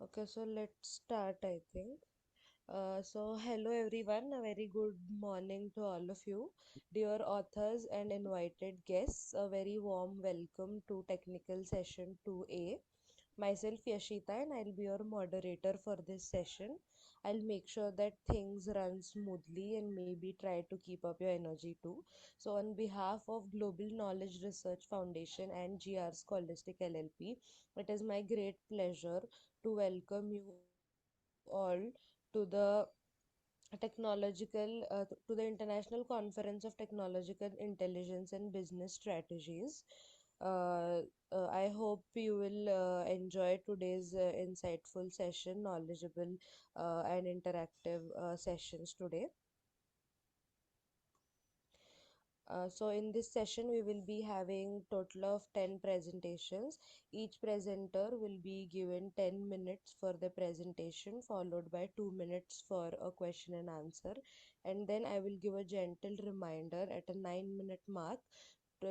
Okay, so let's start, I think. Hello everyone, a very good morning to all of you. Dear authors and invited guests, a very warm welcome to Technical Session 2A. Myself Yashita and I'll be your moderator for this session. I'll make sure that things run smoothly and maybe try to keep up your energy too. So on behalf of Global Knowledge Research Foundation and GR Scholastic LLP, it is my great pleasure to welcome you all to the International Conference of Technological Intelligence and Business Strategies. I hope you will enjoy today's insightful session, knowledgeable and interactive sessions today. In this session, we will be having total of 10 presentations. Each presenter will be given 10 minutes for the presentation, followed by 2 minutes for a question and answer. And then I will give a gentle reminder at a 9-minute mark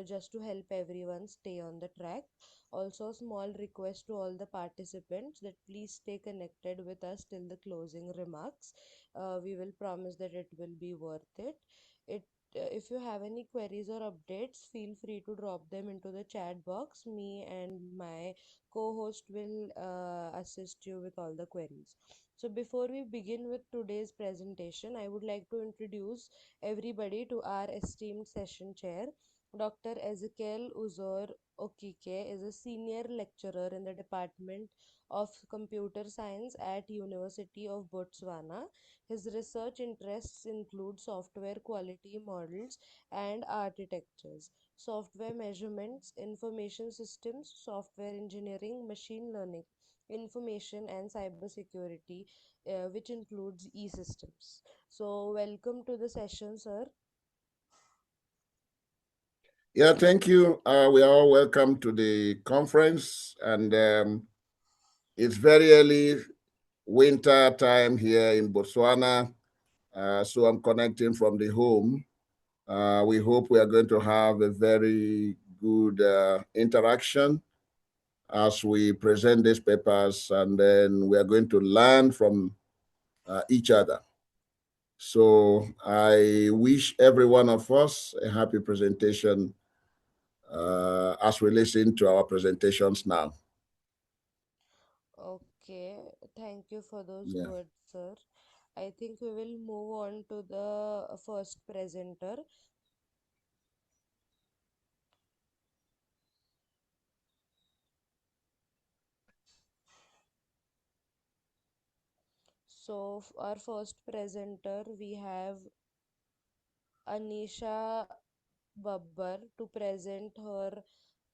just to help everyone stay on the track. Also, small request to all the participants that please stay connected with us till the closing remarks. We will promise that it will be worth it. If you have any queries or updates, feel free to drop them into the chat box. Me and my co-host will assist you with all the queries. So before we begin with today's presentation, I would like to introduce everybody to our esteemed session chair. Dr. Ezekiel Uzor Okike is a senior lecturer in the Department of Computer Science at University of Botswana. His research interests include software quality models and architectures, software measurements, information systems, software engineering, machine learning, information and cybersecurity, which includes e-systems. So, welcome to the session, sir. Yeah, thank you. We are all welcome to the conference, and it's very early winter time here in Botswana, so I'm connecting from the home. We hope we are going to have a very good interaction as we present these papers, and then we are going to learn from each other. So I wish every one of us a happy presentation as we listen to our presentations now. Okay, thank you for those Yeah. words, sir. I think we will move on to the first presenter. Our first presenter, we have Anisha Babbar to present her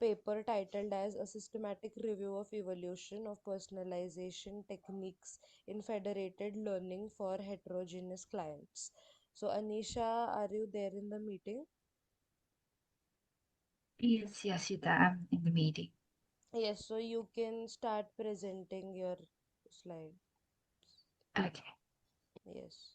paper titled as A Systematic Review of Evolution of Personalization Techniques in Federated Learning for Heterogeneous Clients. So, Anisha, are you there in the meeting? Yes, Yashita, I'm in the meeting. Yes, so you can start presenting your slide. Okay. Yes.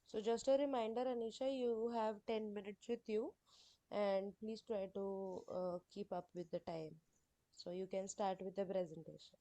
So just a reminder, Anisha, you have 10 minutes with you and please try to keep up with the time. So you can start with the presentation.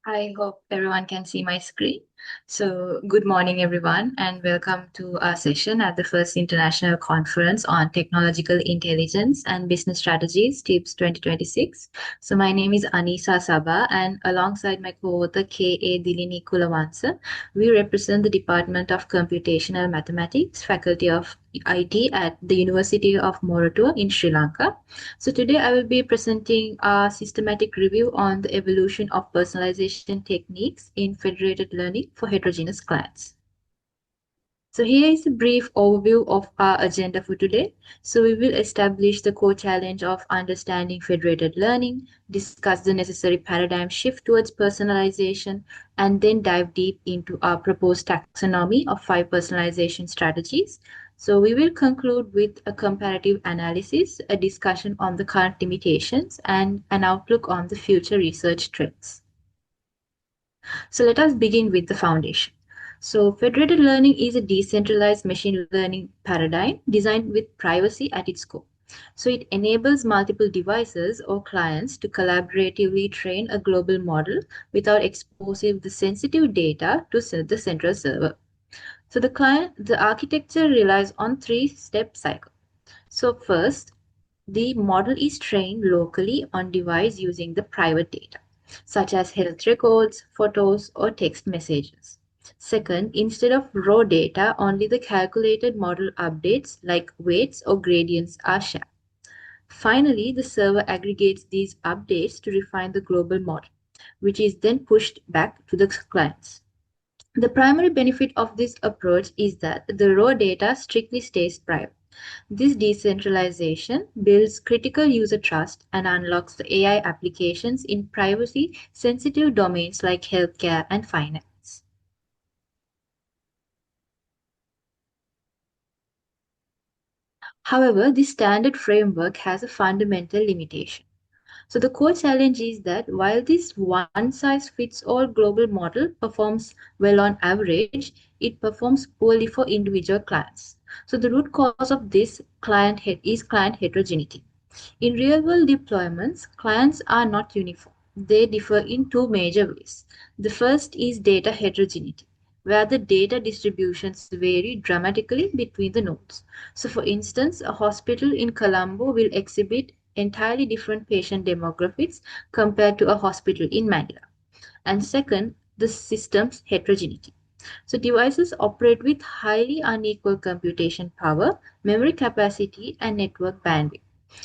I hope everyone can see my screen. So, good morning, everyone, and welcome to our session at the first International Conference on Technological Intelligence and Business Strategies, TIBS 2026. So, my name is Anisa Saba, and alongside my co-author K.A. Dilini Kulawansa, we represent the Department of Computational Mathematics, Faculty of IT at the University of Moratuwa in Sri Lanka. So today I will be presenting a systematic review on the evolution of personalization techniques in federated learning for heterogeneous clients. So here is a brief overview of our agenda for today. So we will establish the core challenge of understanding federated learning, discuss the necessary paradigm shift towards personalization, and then dive deep into our proposed taxonomy of 5 personalization strategies. So we will conclude with a comparative analysis, a discussion on the current limitations, and an outlook on the future research trends. So let us begin with the foundation. So federated learning is a decentralized machine learning paradigm designed with privacy at its core. So it enables multiple devices or clients to collaboratively train a global model without exposing the sensitive data to the central server. So the architecture relies on three-step cycle. So first, the model is trained locally on device using the private data, such as health records, photos, or text messages. Second, instead of raw data, only the calculated model updates like weights or gradients are shared. Finally, the server aggregates these updates to refine the global model, which is then pushed back to the clients. The primary benefit of this approach is that the raw data strictly stays private. This decentralization builds critical user trust and unlocks the AI applications in privacy sensitive domains like healthcare and finance. However, this standard framework has a fundamental limitation. So the core challenge is that while this one size fits all global model performs well on average, it performs poorly for individual clients. So the root cause of this is client heterogeneity. In real world deployments, clients are not uniform. They differ in two major ways. The first is data heterogeneity, where the data distributions vary dramatically between the nodes. So, for instance, a hospital in Colombo will exhibit entirely different patient demographics compared to a hospital in Manila. And second, the system's heterogeneity. So devices operate with highly unequal computation power, memory capacity, and network bandwidth.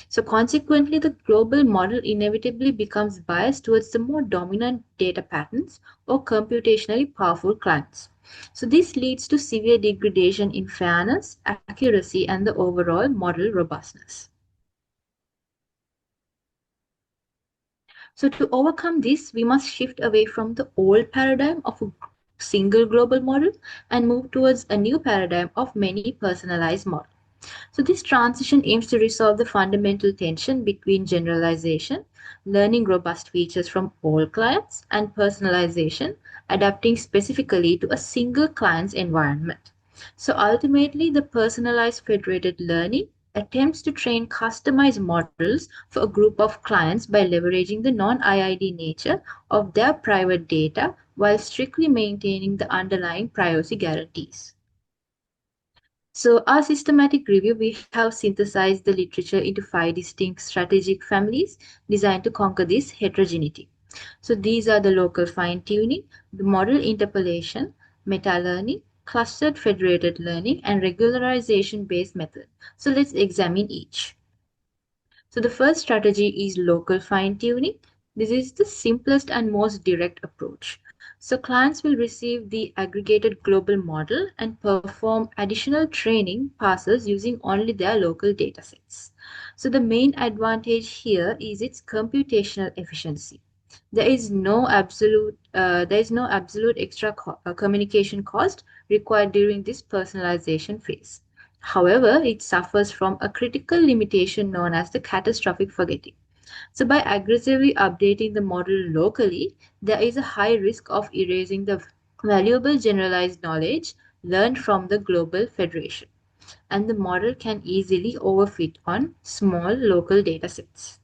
So consequently, the global model inevitably becomes biased towards the more dominant data patterns or computationally powerful clients. So this leads to severe degradation in fairness, accuracy, and the overall model robustness. So, to overcome this, we must shift away from the old paradigm of a single global model and move towards a new paradigm of many personalized models. So, this transition aims to resolve the fundamental tension between generalization, learning robust features from all clients, and personalization, adapting specifically to a single client's environment. So, ultimately, the personalized federated learning attempts to train customized models for a group of clients by leveraging the non IID nature of their private data while strictly maintaining the underlying privacy guarantees. So, our systematic review, we have synthesized the literature into five distinct strategic families designed to conquer this heterogeneity. So, these are the local fine tuning, the model interpolation, meta learning, clustered federated learning, and regularization based method. So, let's examine each. So the first strategy is local fine tuning. This is the simplest and most direct approach. So clients will receive the aggregated global model and perform additional training passes using only their local datasets. So the main advantage here is its computational efficiency. There is no absolute extra communication cost required during this personalization phase. However, it suffers from a critical limitation known as the catastrophic forgetting. So, by aggressively updating the model locally, there is a high risk of erasing the valuable generalized knowledge learned from the global federation, and the model can easily overfit on small local datasets.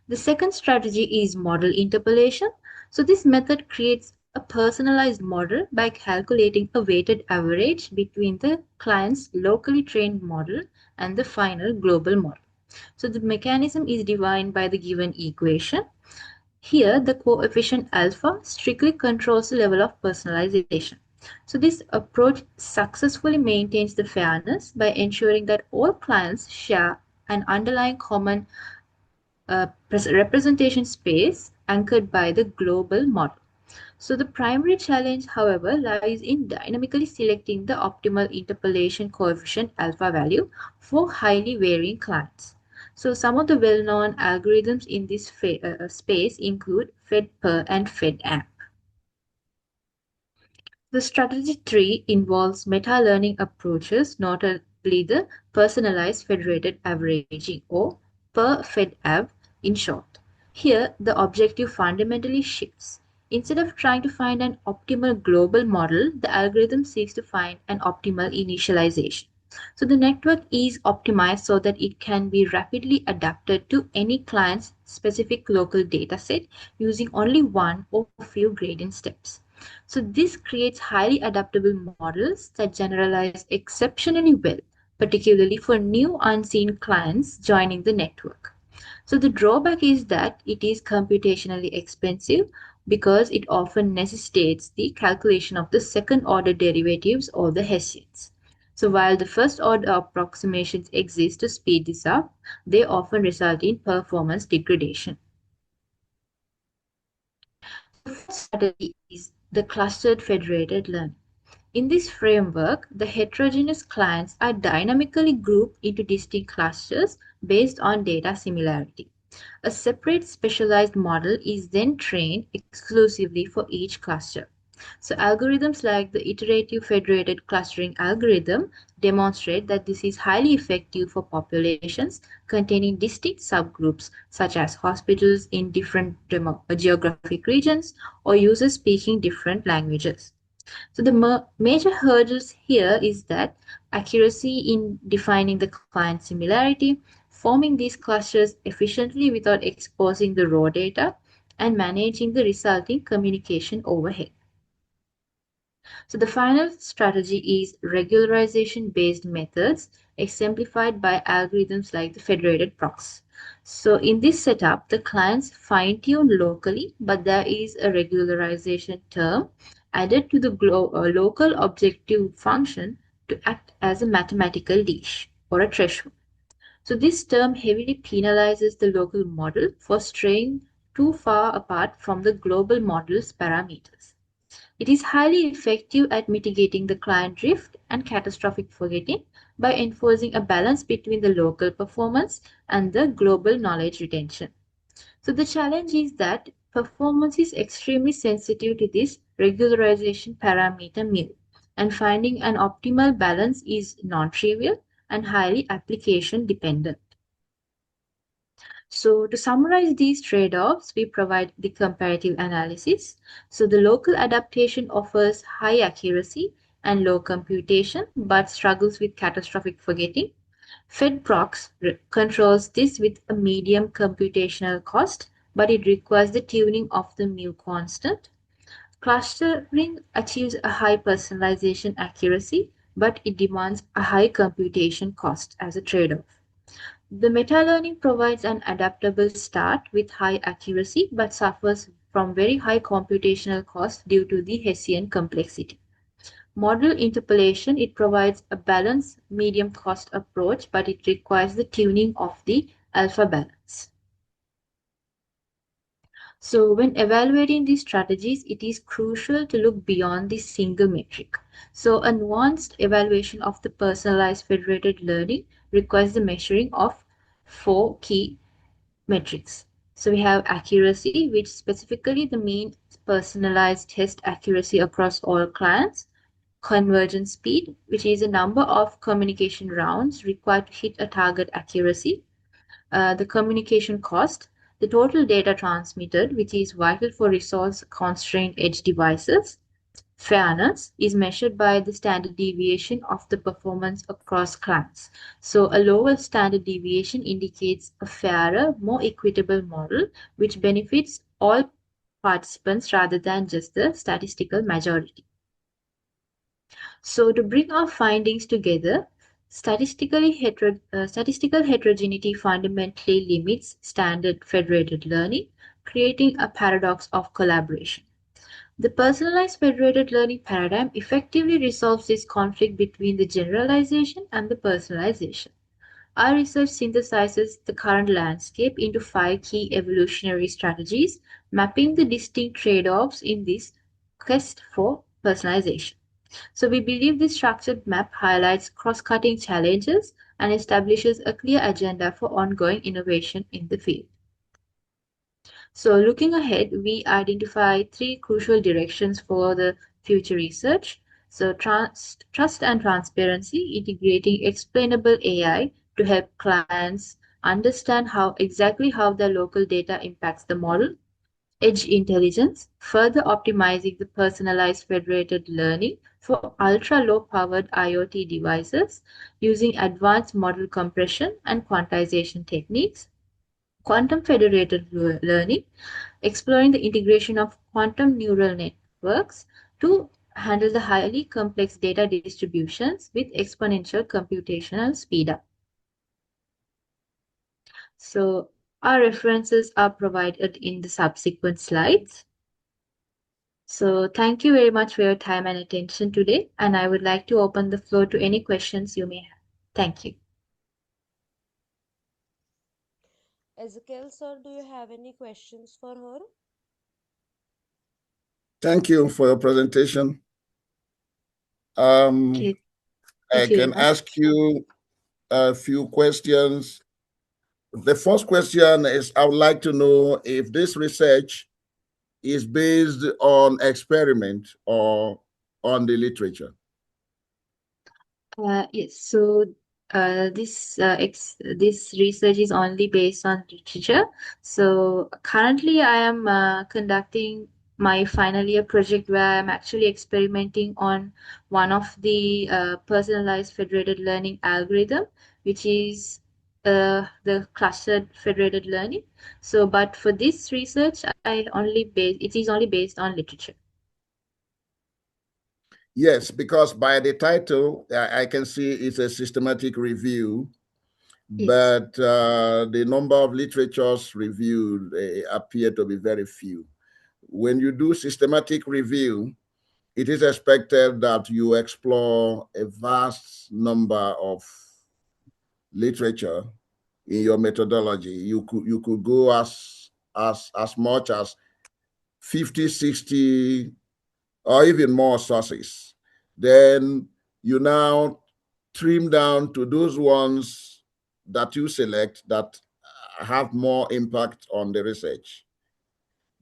The second strategy is model interpolation. So, this method creates a personalized model by calculating a weighted average between the client's locally trained model and the final global model. So, the mechanism is defined by the given equation. Here, the coefficient alpha strictly controls the level of personalization. So, this approach successfully maintains the fairness by ensuring that all clients share an underlying common representation space anchored by the global model. So the primary challenge, however, lies in dynamically selecting the optimal interpolation coefficient alpha value for highly varying clients. So some of the well-known algorithms in this space include FedPer and FedAmp. The strategy tree involves meta learning approaches, notably the personalized federated averaging or per-fed-av in short. Here, the objective fundamentally shifts. Instead of trying to find an optimal global model, the algorithm seeks to find an optimal initialization. So the network is optimized so that it can be rapidly adapted to any client's specific local dataset using only one or few gradient steps. So this creates highly adaptable models that generalize exceptionally well, particularly for new unseen clients joining the network. So the drawback is that it is computationally expensive because it often necessitates the calculation of the second order derivatives or the Hessians. So while the first order approximations exist to speed this up, they often result in performance degradation. So the fourth strategy is the clustered federated learning. In this framework, the heterogeneous clients are dynamically grouped into distinct clusters based on data similarity. A separate specialized model is then trained exclusively for each cluster. So algorithms like the iterative federated clustering algorithm demonstrate that this is highly effective for populations containing distinct subgroups such as hospitals in different geographic regions or users speaking different languages. So the major hurdles here is that accuracy in defining the client similarity, forming these clusters efficiently without exposing the raw data, and managing the resulting communication overhead. So the final strategy is regularization based methods exemplified by algorithms like the federated prox. So in this setup, the clients fine tune locally, but there is a regularization term added to the local objective function to act as a mathematical leash or a threshold. So this term heavily penalizes the local model for straying too far apart from the global model's parameters. It is highly effective at mitigating the client drift and catastrophic forgetting by enforcing a balance between the local performance and the global knowledge retention. So the challenge is that performance is extremely sensitive to this regularization parameter mu, and finding an optimal balance is non-trivial and highly application dependent. So, to summarize these trade offs, we provide the comparative analysis. So, the local adaptation offers high accuracy and low computation but struggles with catastrophic forgetting. FedProx controls this with a medium computational cost, but it requires the tuning of the mu constant. Clustering achieves a high personalization accuracy, but it demands a high computation cost as a trade off. The meta-learning provides an adaptable start with high accuracy but suffers from very high computational costs due to the Hessian complexity. Model interpolation, it provides a balanced medium cost approach, but it requires the tuning of the alpha balance. So when evaluating these strategies, it is crucial to look beyond the single metric. So a nuanced evaluation of the personalized federated learning requires the measuring of four key metrics. So we have accuracy, which specifically the mean personalized test accuracy across all clients. Convergence speed, which is a number of communication rounds required to hit a target accuracy. The communication cost, the total data transmitted, which is vital for resource constrained edge devices. Fairness is measured by the standard deviation of the performance across clients. So a lower standard deviation indicates a fairer, more equitable model which benefits all participants rather than just the statistical majority. So to bring our findings together, statistical heterogeneity fundamentally limits standard federated learning, creating a paradox of collaboration. The personalized federated learning paradigm effectively resolves this conflict between the generalization and the personalization. Our research synthesizes the current landscape into five key evolutionary strategies, mapping the distinct trade offs in this quest for personalization. So, we believe this structured map highlights cross cutting challenges and establishes a clear agenda for ongoing innovation in the field. So, looking ahead, we identify three crucial directions for the future research. So trust and transparency, integrating explainable AI to help clients understand how their local data impacts the model. Edge intelligence, further optimizing the personalized federated learning for ultra low powered IoT devices using advanced model compression and quantization techniques. Quantum federated learning, exploring the integration of quantum neural networks to handle the highly complex data distributions with exponential computational speed up. So our references are provided in the subsequent slides. So thank you very much for your time and attention today, and I would like to open the floor to any questions you may have. Thank you. Ezekiel sir, do you have any questions for her? Thank you for your presentation. Okay, I thank you very can much. ask you a few questions. The first question is, I would like to know if this research is based on experiment or on the literature. Yes, so this research is only based on literature. So currently, I am conducting my final year project where I'm actually experimenting on one of the personalized federated learning algorithm, which is the clustered federated learning. So, but for this research, it is only based on literature. Yes, because by the title, I can see it's a systematic review, Yes. but the number of literatures reviewed appear to be very few. When you do systematic review, it is expected that you explore a vast number of literature in your methodology. You could go as much as 50, 60, or even more sources. Then you now trim down to those ones that you select that have more impact on the research.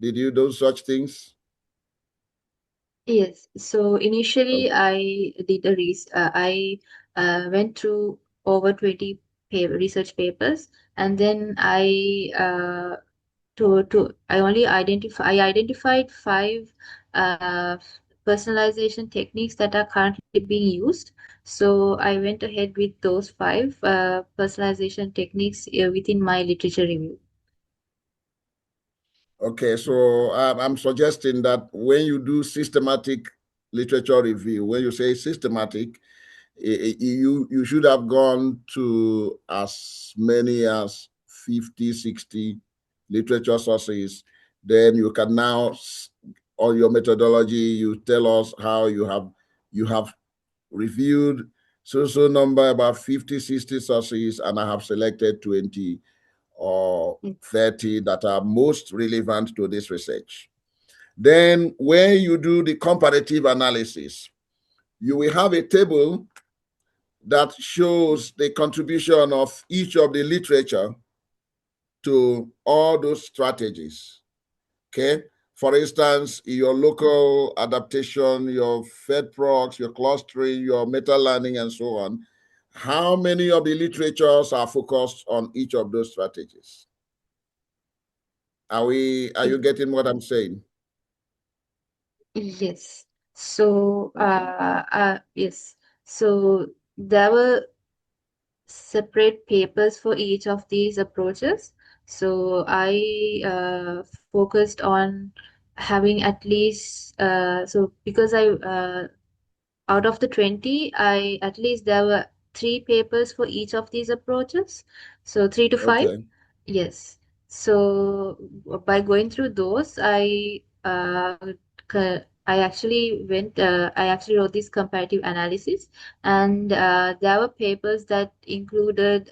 Did you do such things? Yes. So initially, Okay. I went through over 20 research papers, and then I identified five uh, personalization techniques that are currently being used. So I went ahead with those five personalization techniques within my literature review. Okay, so I'm suggesting that when you do systematic literature review, when you say systematic, you should have gone to as many as 50, 60 literature sources. Then you can now, on your methodology, you tell us how you have reviewed so number about 50, 60 sources, and I have selected 20 or Mm. 30 that are most relevant to this research. Then when you do the comparative analysis, you will have a table that shows the contribution of each of the literature to all those strategies. Okay. For instance, your local adaptation, your Fed procs, your clustering, your meta learning, and so on. How many of the literatures are focused on each of those strategies? Are you getting what I'm saying? Yes. Yes. So there were separate papers for each of these approaches. So I focused on having at least because I out of the 20, I at least there were three papers for each of these approaches. So three to five. Okay. Yes. So by going through those, I actually wrote this comparative analysis, and there were papers that included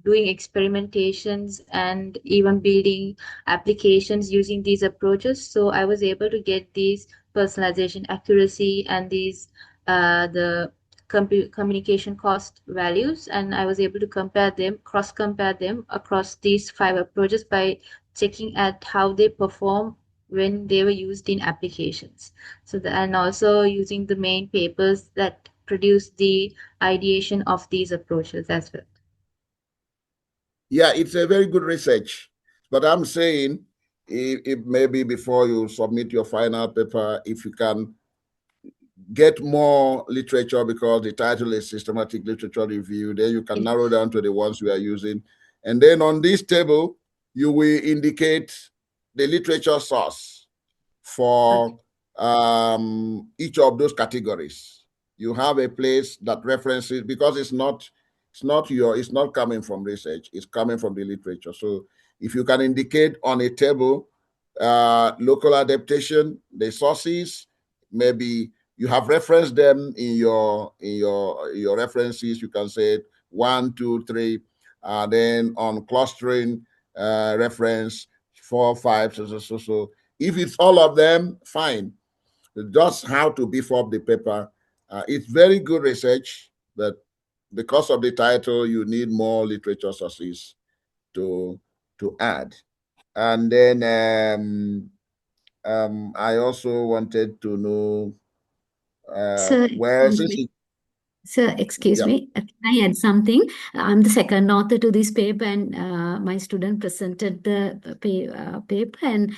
doing experimentations and even building applications using these approaches. So I was able to get these personalization accuracy and these the communication cost values, and I was able to cross compare them across these five approaches by checking at how they perform when they were used in applications. And also using the main papers that produce the ideation of these approaches as well. Yeah, it's a very good research. But I'm saying, if maybe before you submit your final paper, if you can get more literature, because the title is Systematic Literature Review, then you can narrow down to the ones we are using. And then on this table, you will indicate the literature source Okay. for each of those categories. You have a place that references, because it's not coming from research, it's coming from the literature. So if you can indicate on a table local adaptation, the sources, maybe you have referenced them in your references. You can say one, two, three, then on clustering reference 4, 5, so. If it's all of them, fine. Just how to beef up the paper. It's very good research, but because of the title, you need more literature sources to to add. And then I also wanted to know Sir, where excuse since me. it, Sir, excuse yeah. me. Can I add something? I'm the second author to this paper, and my student presented the paper. And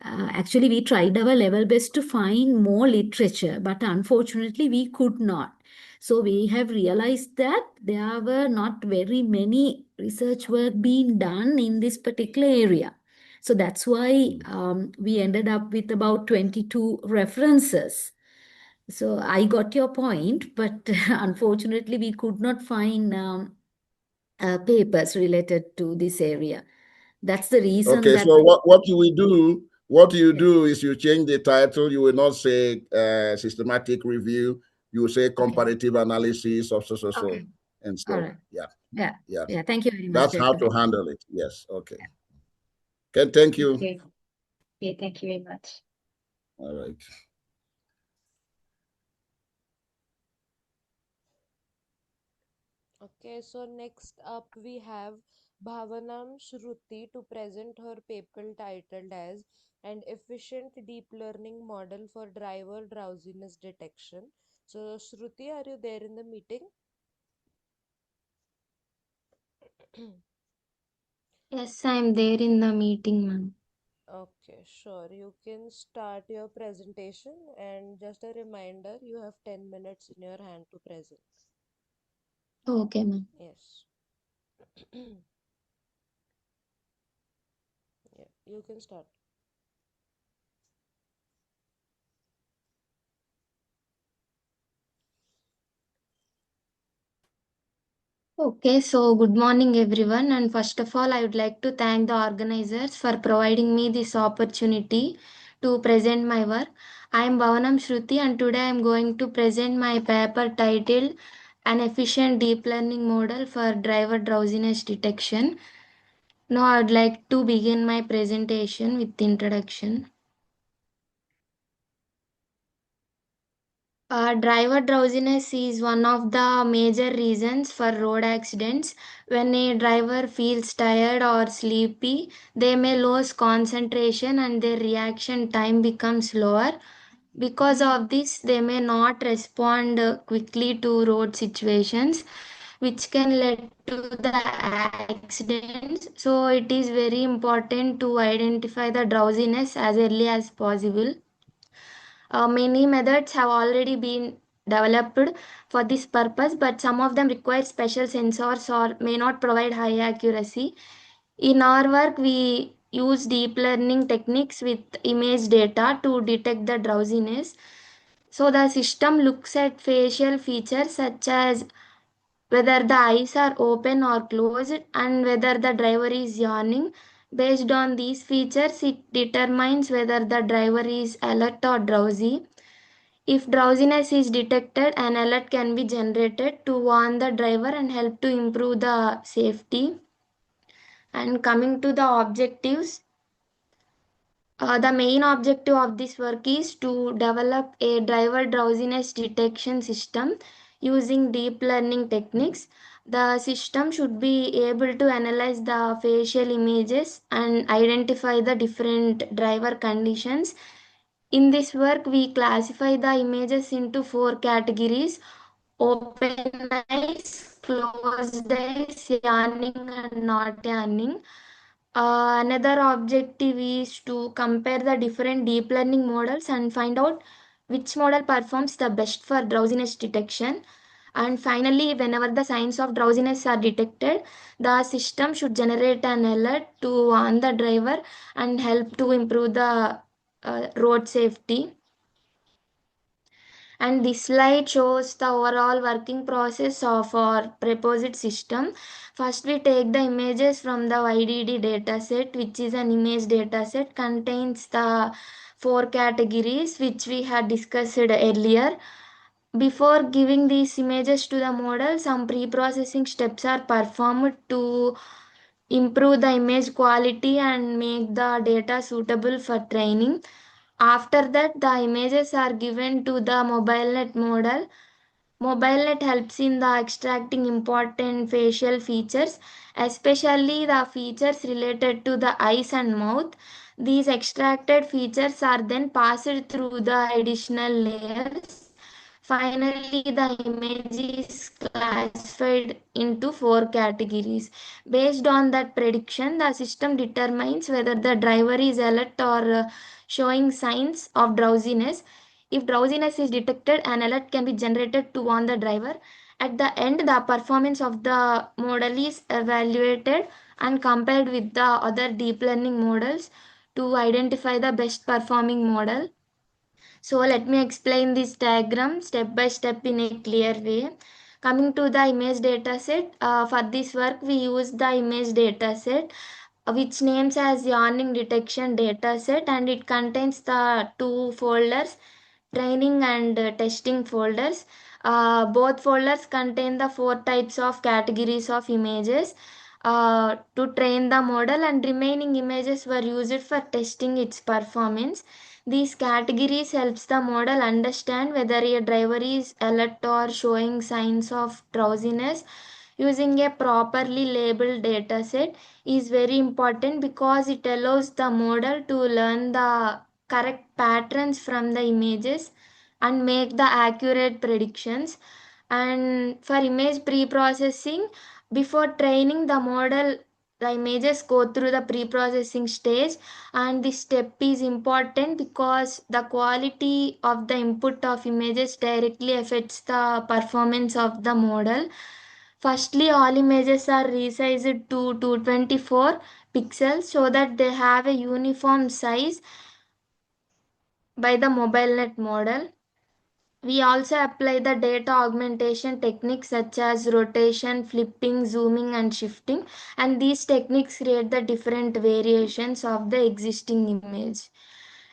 actually, we tried our level best to find more literature, but unfortunately, we could not. So we have realized that there were not very many research work being done in this particular area. So that's why we ended up with about 22 references. So I got your point, but unfortunately, we could not find papers related to this area. That's the reason Okay, that. so what you Yeah. do is you change the title. You will not say systematic review. You will say Okay. comparative analysis of so, Okay. and All so. right. Yeah, Yeah. yeah. Yeah. Thank you very much, That's how to Dr. handle it. Yes. Okay. Okay. Thank you. Okay. Okay, thank you very much. All right. Okay, so next up we have Bhavanam Shruti to present her paper titled as An Efficient Deep Learning Model for Driver Drowsiness Detection. So, Shruti, are you there in the meeting? Yes, I'm there in the meeting, ma'am. Okay, sure. You can start your presentation, and just a reminder, you have 10 minutes in your hand to present. Okay, ma'am. Yes. Yeah, you can start. Okay, so good morning, everyone. And first of all, I would like to thank the organizers for providing me this opportunity to present my work. I am Bhavanam Shruti, and today I am going to present my paper titled An Efficient Deep Learning Model for Driver Drowsiness Detection. Now, I would like to begin my presentation with the introduction. Driver drowsiness is one of the major reasons for road accidents. When a driver feels tired or sleepy, they may lose concentration and their reaction time becomes lower. Because of this, they may not respond quickly to road situations, which can lead to the accidents. So, it is very important to identify the drowsiness as early as possible. Many methods have already been developed for this purpose, but some of them require special sensors or may not provide high accuracy. In our work, we use deep learning techniques with image data to detect the drowsiness. So the system looks at facial features such as whether the eyes are open or closed and whether the driver is yawning. Based on these features, it determines whether the driver is alert or drowsy. If drowsiness is detected, an alert can be generated to warn the driver and help to improve the safety. And coming to the objectives, the main objective of this work is to develop a driver drowsiness detection system using deep learning techniques. The system should be able to analyze the facial images and identify the different driver conditions. In this work, we classify the images into four categories: open eyes, closed eyes, yawning, and not yawning. Another objective is to compare the different deep learning models and find out which model performs the best for drowsiness detection. And finally, whenever the signs of drowsiness are detected, the system should generate an alert to warn the driver and help to improve the road safety. And this slide shows the overall working process of our proposed system. First, we take the images from the YDD dataset, which is an image dataset, contains the four categories which we had discussed earlier. Before giving these images to the model, some pre-processing steps are performed to improve the image quality and make the data suitable for training. After that, the images are given to the MobileNet model. MobileNet helps in the extracting important facial features, especially the features related to the eyes and mouth. These extracted features are then passed through the additional layers. Finally, the image is classified into four categories. Based on that prediction, the system determines whether the driver is alert or showing signs of drowsiness. If drowsiness is detected, an alert can be generated to warn the driver. At the end, the performance of the model is evaluated and compared with the other deep learning models to identify the best performing model. So let me explain this diagram step by step in a clear way. Coming to the image dataset, for this work we use the image dataset which names as yawning detection dataset, and it contains the two folders, training and testing folders. Both folders contain the four types of categories of images to train the model, and remaining images were used for testing its performance. These categories helps the model understand whether a driver is alert or showing signs of drowsiness. Using a properly labeled dataset is very important because it allows the model to learn the correct patterns from the images and make the accurate predictions. And for image pre-processing, before training the model, the images go through the pre-processing stage, and this step is important because the quality of the input of images directly affects the performance of the model. Firstly, all images are resized to 224 pixels so that they have a uniform size by the MobileNet model. We also apply the data augmentation techniques such as rotation, flipping, zooming, and shifting, and these techniques create the different variations of the existing image.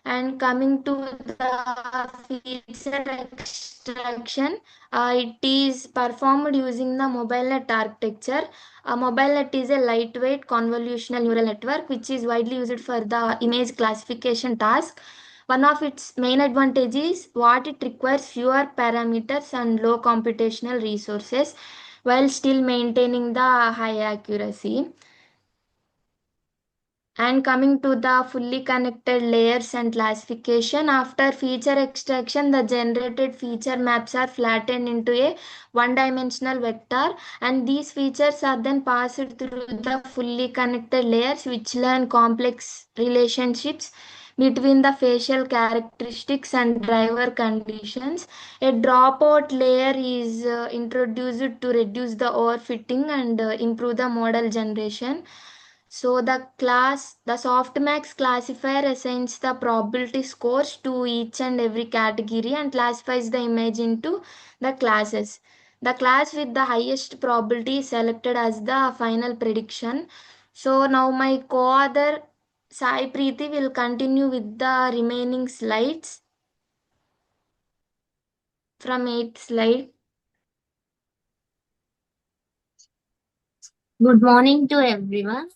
And coming to the feature extraction, it is performed using the MobileNet architecture. MobileNet is a lightweight convolutional neural network which is widely used for the image classification task. One of its main advantages is what it requires fewer parameters and low computational resources while still maintaining the high accuracy. And coming to the fully connected layers and classification, after feature extraction, the generated feature maps are flattened into a one-dimensional vector, and these features are then passed through the fully connected layers which learn complex relationships between the facial characteristics and driver conditions. A dropout layer is introduced to reduce the overfitting and improve the model generation. So the softmax classifier assigns the probability scores to each and every category and classifies the image into the classes. The class with the highest probability is selected as the final prediction. So now my co-author Sai Preeti will continue with the remaining slides from 8th slide. Good morning to everyone.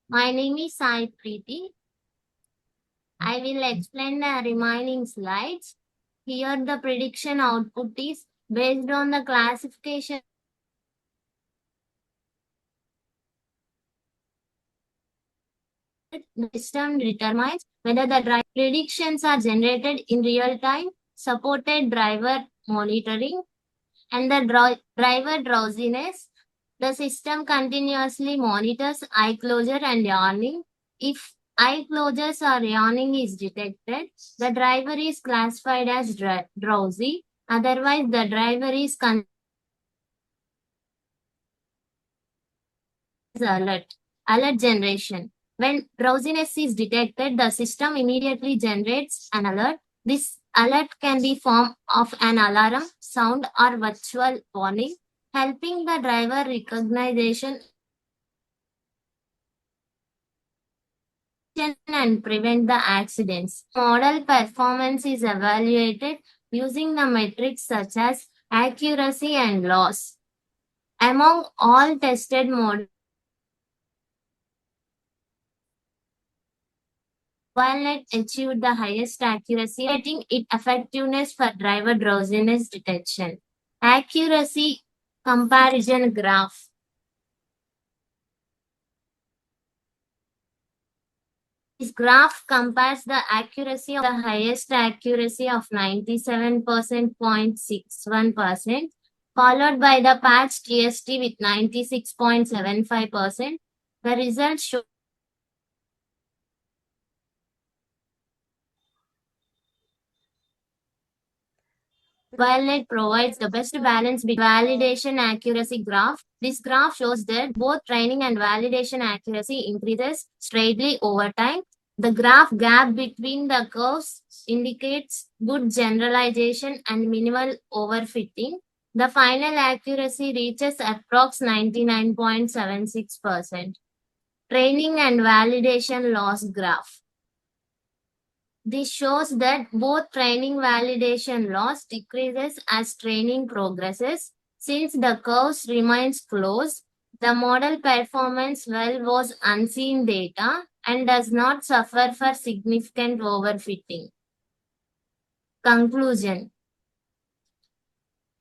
My name is Sai Preeti. I will explain the remaining slides. Here the prediction output is based on the classification the system determines whether the driver predictions are generated in real time, supported driver monitoring, and the driver drowsiness. The system continuously monitors eye closure and yawning. If eye closures or yawning is detected, the driver is classified as drowsy. Otherwise, the driver is alert. Alert generation. When drowsiness is detected, the system immediately generates an alert. This alert can be form of an alarm, sound, or virtual warning, helping the driver recognition and prevent the accidents. Model performance is evaluated using the metrics such as accuracy and loss. Among all tested models, WildNet achieved the highest accuracy, rating its effectiveness for driver drowsiness detection. Accuracy comparison graph. This graph compares the accuracy of the highest accuracy of 97.61%, followed by the patch TST with 96.75%. The results show WildNet provides the best balance between validation accuracy graph. This graph shows that both training and validation accuracy increases steadily over time. The graph gap between the curves indicates good generalization and minimal overfitting. The final accuracy reaches approx 99.76%. Training and validation loss graph. This shows that both training validation loss decreases as training progresses. Since the curves remains close, the model performance well was unseen data and does not suffer for significant overfitting. Conclusion.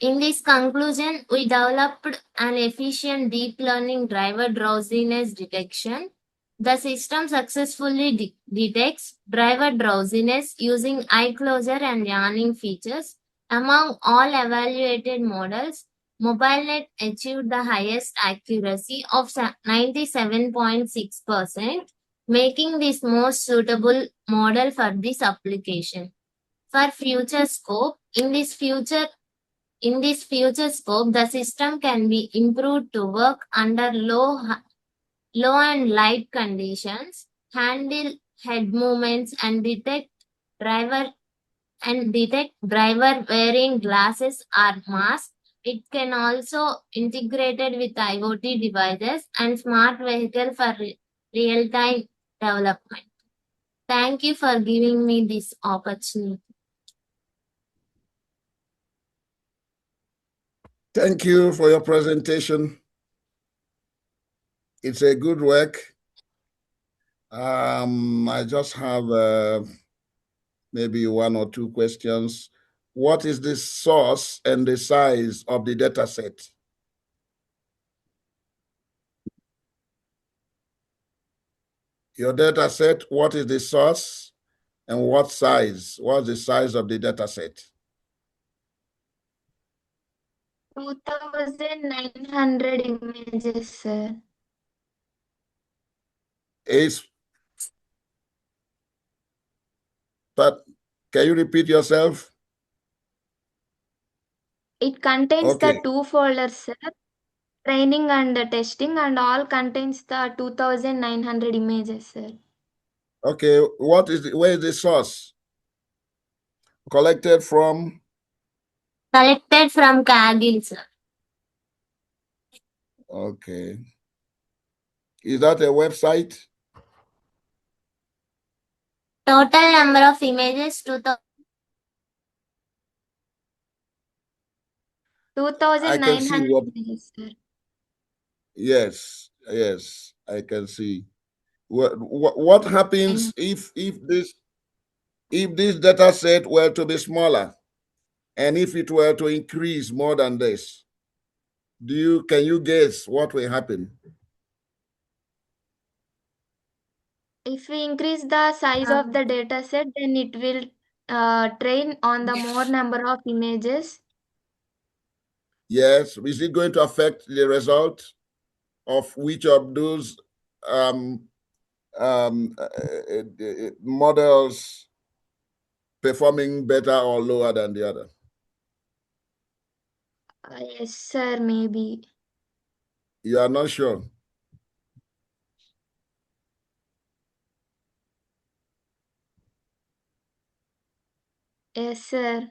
In this conclusion, we developed an efficient deep learning driver drowsiness detection. The system successfully detects driver drowsiness using eye closure and yawning features. Among all evaluated models, MobileNet achieved the highest accuracy of 97.6%, making this most suitable model for this application. For future scope, in this future scope, the system can be improved to work under low and light conditions, handle head movements, and driver detect driver wearing glasses or mask. It can also integrated with IoT devices and smart vehicle for real-time development. Thank you for giving me this opportunity. Thank you for your presentation. It's a good work. I just have maybe one or two questions. What is the source and the size of the data set? Your data set, what is the source and what size? What's the size of the data set? 2,900 images, sir. But can you repeat yourself? It contains Okay. the two folders, sir. Training and the testing, and all contains the 2,900 images, sir. Okay, where is the source? Collected from? Collected from Cargill, sir. Okay. Is that a website? Total number of images, 2,900 images, sir. Yes, I can see. What happens if this data set were to be smaller, and if it were to increase more than this? Can you guess what will happen? If we increase the size of the data set, then it will train on the more number of images. Yes. Is it going to affect the result of which of those um, models performing better or lower than the other? Yes, sir, maybe. You are not sure. Yes, sir.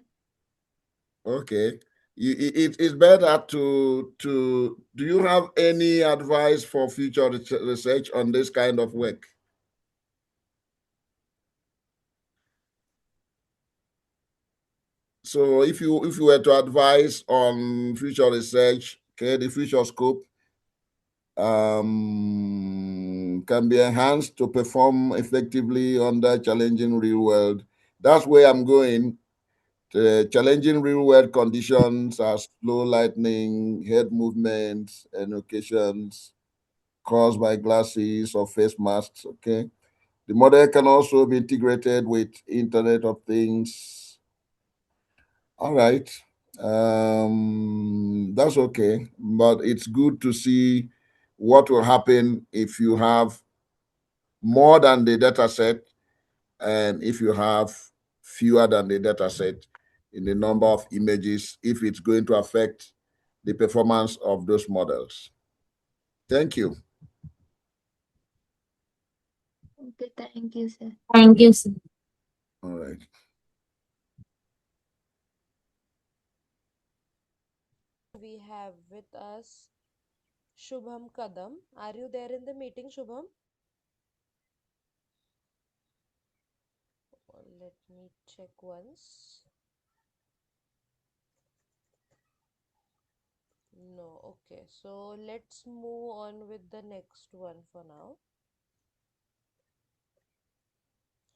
Okay. It's better to. Do you have any advice for future research on this kind of work? So if you were to advise on future research, okay, the future scope can be enhanced to perform effectively under challenging real world. That's where I'm going. The challenging real world conditions are slow lightning, head movements, and occasions caused by glasses or face masks. Okay. The model can also be integrated with Internet of Things. All right. That's okay. But it's good to see what will happen if you have more than the data set and if you have fewer than the data set in the number of images, if it's going to affect the performance of those models. Thank you. Okay, thank you, sir. Thank you, sir. All right. We have with us Shubham Kadam. Are you there in the meeting, Shubham? Let me check once. No, okay. So let's move on with the next one for now.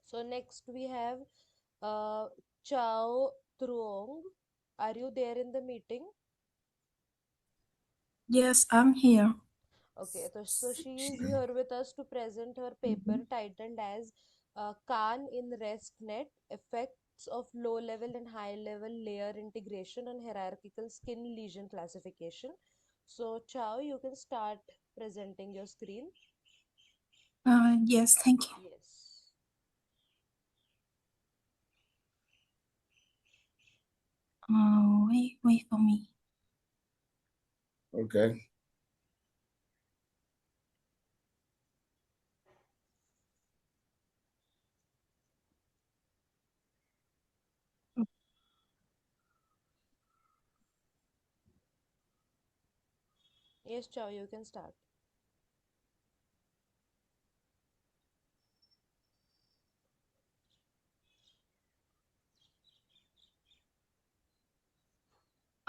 So next we have uh, Chao Truong. Are you there in the meeting? Yes, I'm here. Okay, so she is here with us to present her paper titled as Khan in RESTnet Effects of Low Level and High Level Layer Integration on Hierarchical Skin Lesion Classification. So, Chao, you can start presenting your screen. Yes, thank you. Yes. Wait for me. Okay. Yes, Chao, you can start.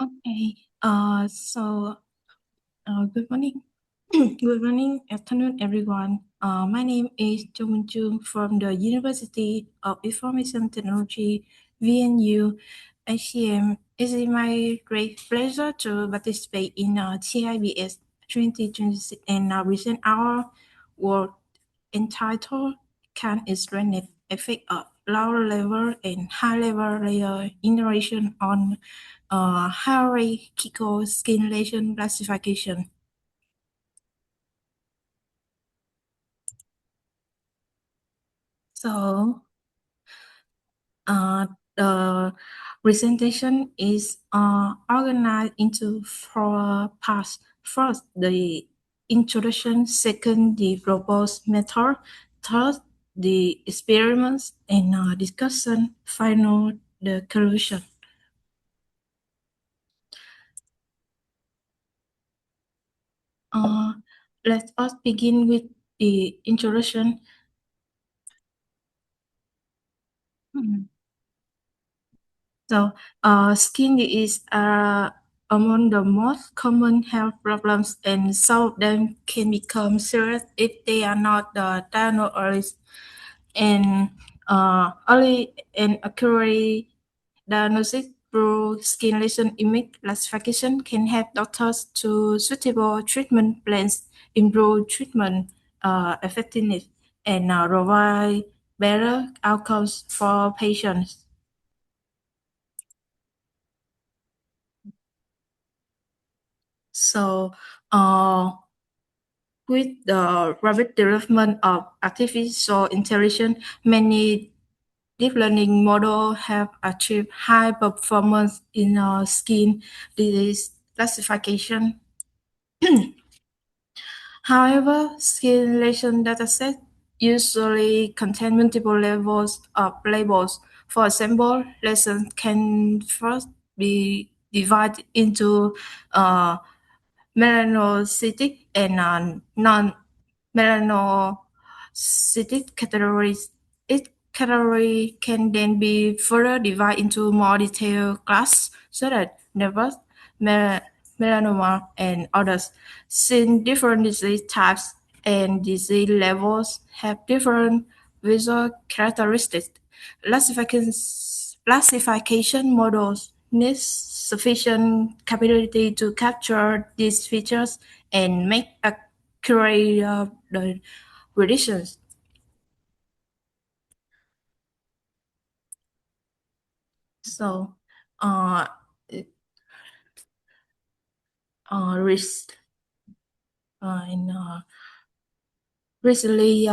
Okay. Good morning. Good morning, afternoon, everyone. My name is Chung Chung from the University of Information Technology, VNU, HCM. It is my great pleasure to participate in TIBS 2026 and recent hour work entitled Can Explain Effect of Low Level and High Level Layer Interaction on Hierarchical Skin Lesion Classification. So the presentation is organized into four parts. First, the introduction. Second, the proposed method. Third, the experiments and discussion. Final, the conclusion. Let us begin with the introduction. So, skin disease are among the most common health problems, and some of them can become serious if they are not diagnosed early. And early and accurate diagnosis through skin lesion image classification can help doctors to suitable treatment plans, improve treatment effectiveness, and provide better outcomes for patients. So, with the rapid development of artificial intelligence, many deep learning models have achieved high performance in skin disease classification. However, skin lesion datasets usually contain multiple levels of labels. For example, lesions can first be divided into uh, melanocytic and non-melanocytic categories. Each category can then be further divided into more detailed classes such as nevus, melanoma, and others. Since different disease types and disease levels have different visual characteristics, classification models need sufficient capability to capture these features and make accurate the predictions. So, uh, risk in recently,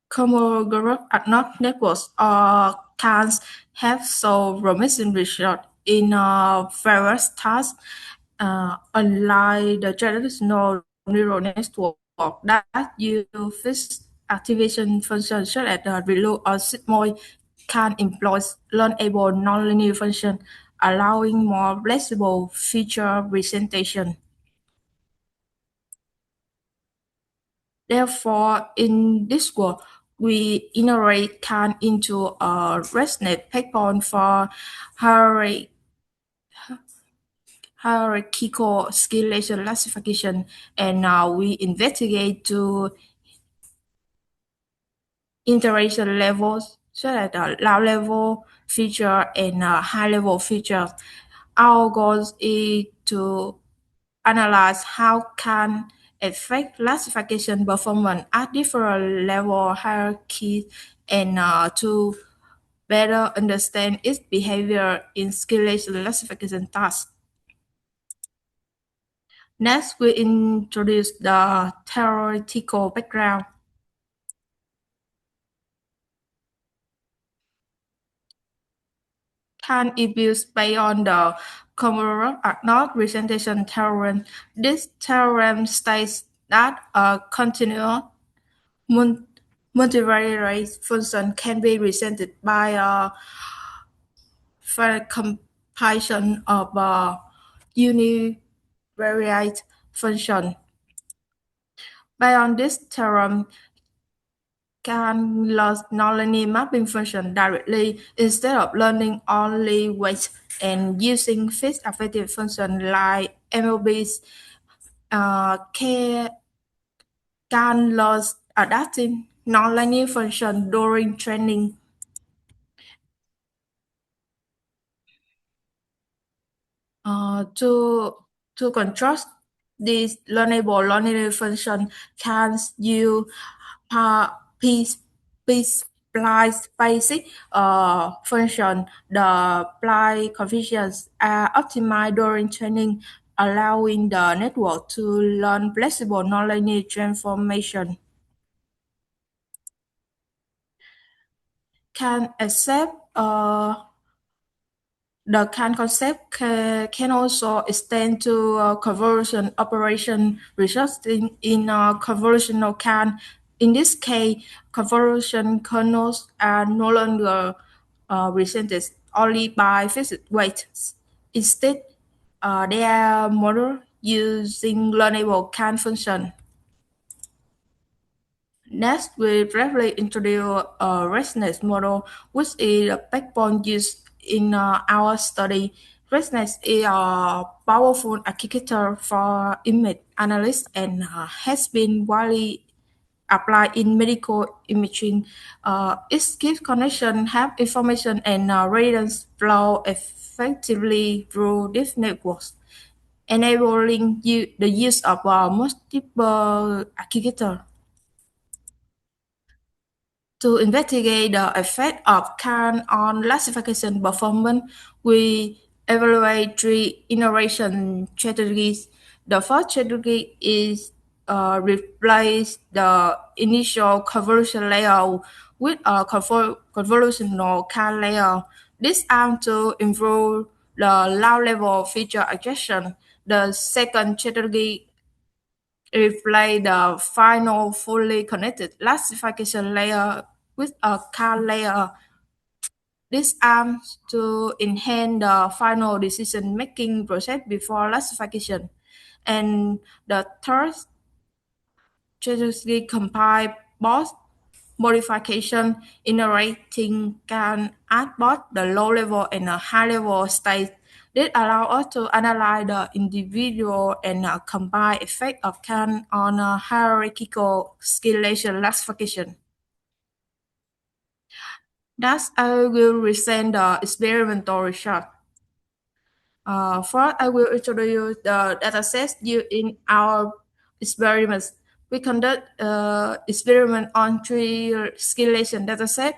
Common agnostic networks or CANs have shown promising results in various tasks, unlike the traditional neural network that use fixed activation functions such as the ReLU or sigmoid. CAN employs learnable nonlinear function, allowing more flexible feature presentation. Therefore, in this work, we integrate CAN into a ResNet backbone for hierarchical scalation classification, and we investigate to integration levels such as low level feature and high level features. Our goal is to analyze how can affect classification performance at different level hierarchies and to better understand its behavior in scalation classification tasks. Next, we introduce the theoretical background. CAN is built based on the Kolmogorov-Arnold representation theorem. This theorem states that a continuous multivariate function can be represented by a finite composition of a univariate function. Based on this theorem, can learn nonlinear mapping function directly instead of learning only weights and using fixed affective function like MLBs. Can learn adapting nonlinear function during training. To contrast this learnable nonlinear function, can use piece piece-splice basic function. The splice coefficients are optimized during training, allowing the network to learn flexible nonlinear transformation. Can accept The CAN concept can also extend to convolution operation resulting in convolutional CAN. In this case, convolution kernels are no longer represented only by fixed weights. Instead, they are modeled using learnable CAN function. Next, we briefly introduce a resonance model, which is a backbone used in our study. Resonance is a powerful architecture for image analysis and has been widely applied in medical imaging. It gives connection, have information, and radiance flow effectively through these networks. enabling the use of multiple architecture. To investigate the effect of CAN on classification performance, we evaluate three iteration strategies. The first strategy is replace the initial convolution layer with a convolutional CAN layer. This aims to improve the low-level feature extraction. The second strategy replace the final fully connected classification layer with a CAN layer. This aims to enhance the final decision-making process before classification. And the third strategy compile both modification iterating can add both the low-level and the high-level state. This allows us to analyze the individual and combine effect of CAN on a hierarchical scalation classification. Thus, I will present the experimental result. First, I will introduce the datasets used in our experiments. We conduct experiment on three scalation dataset.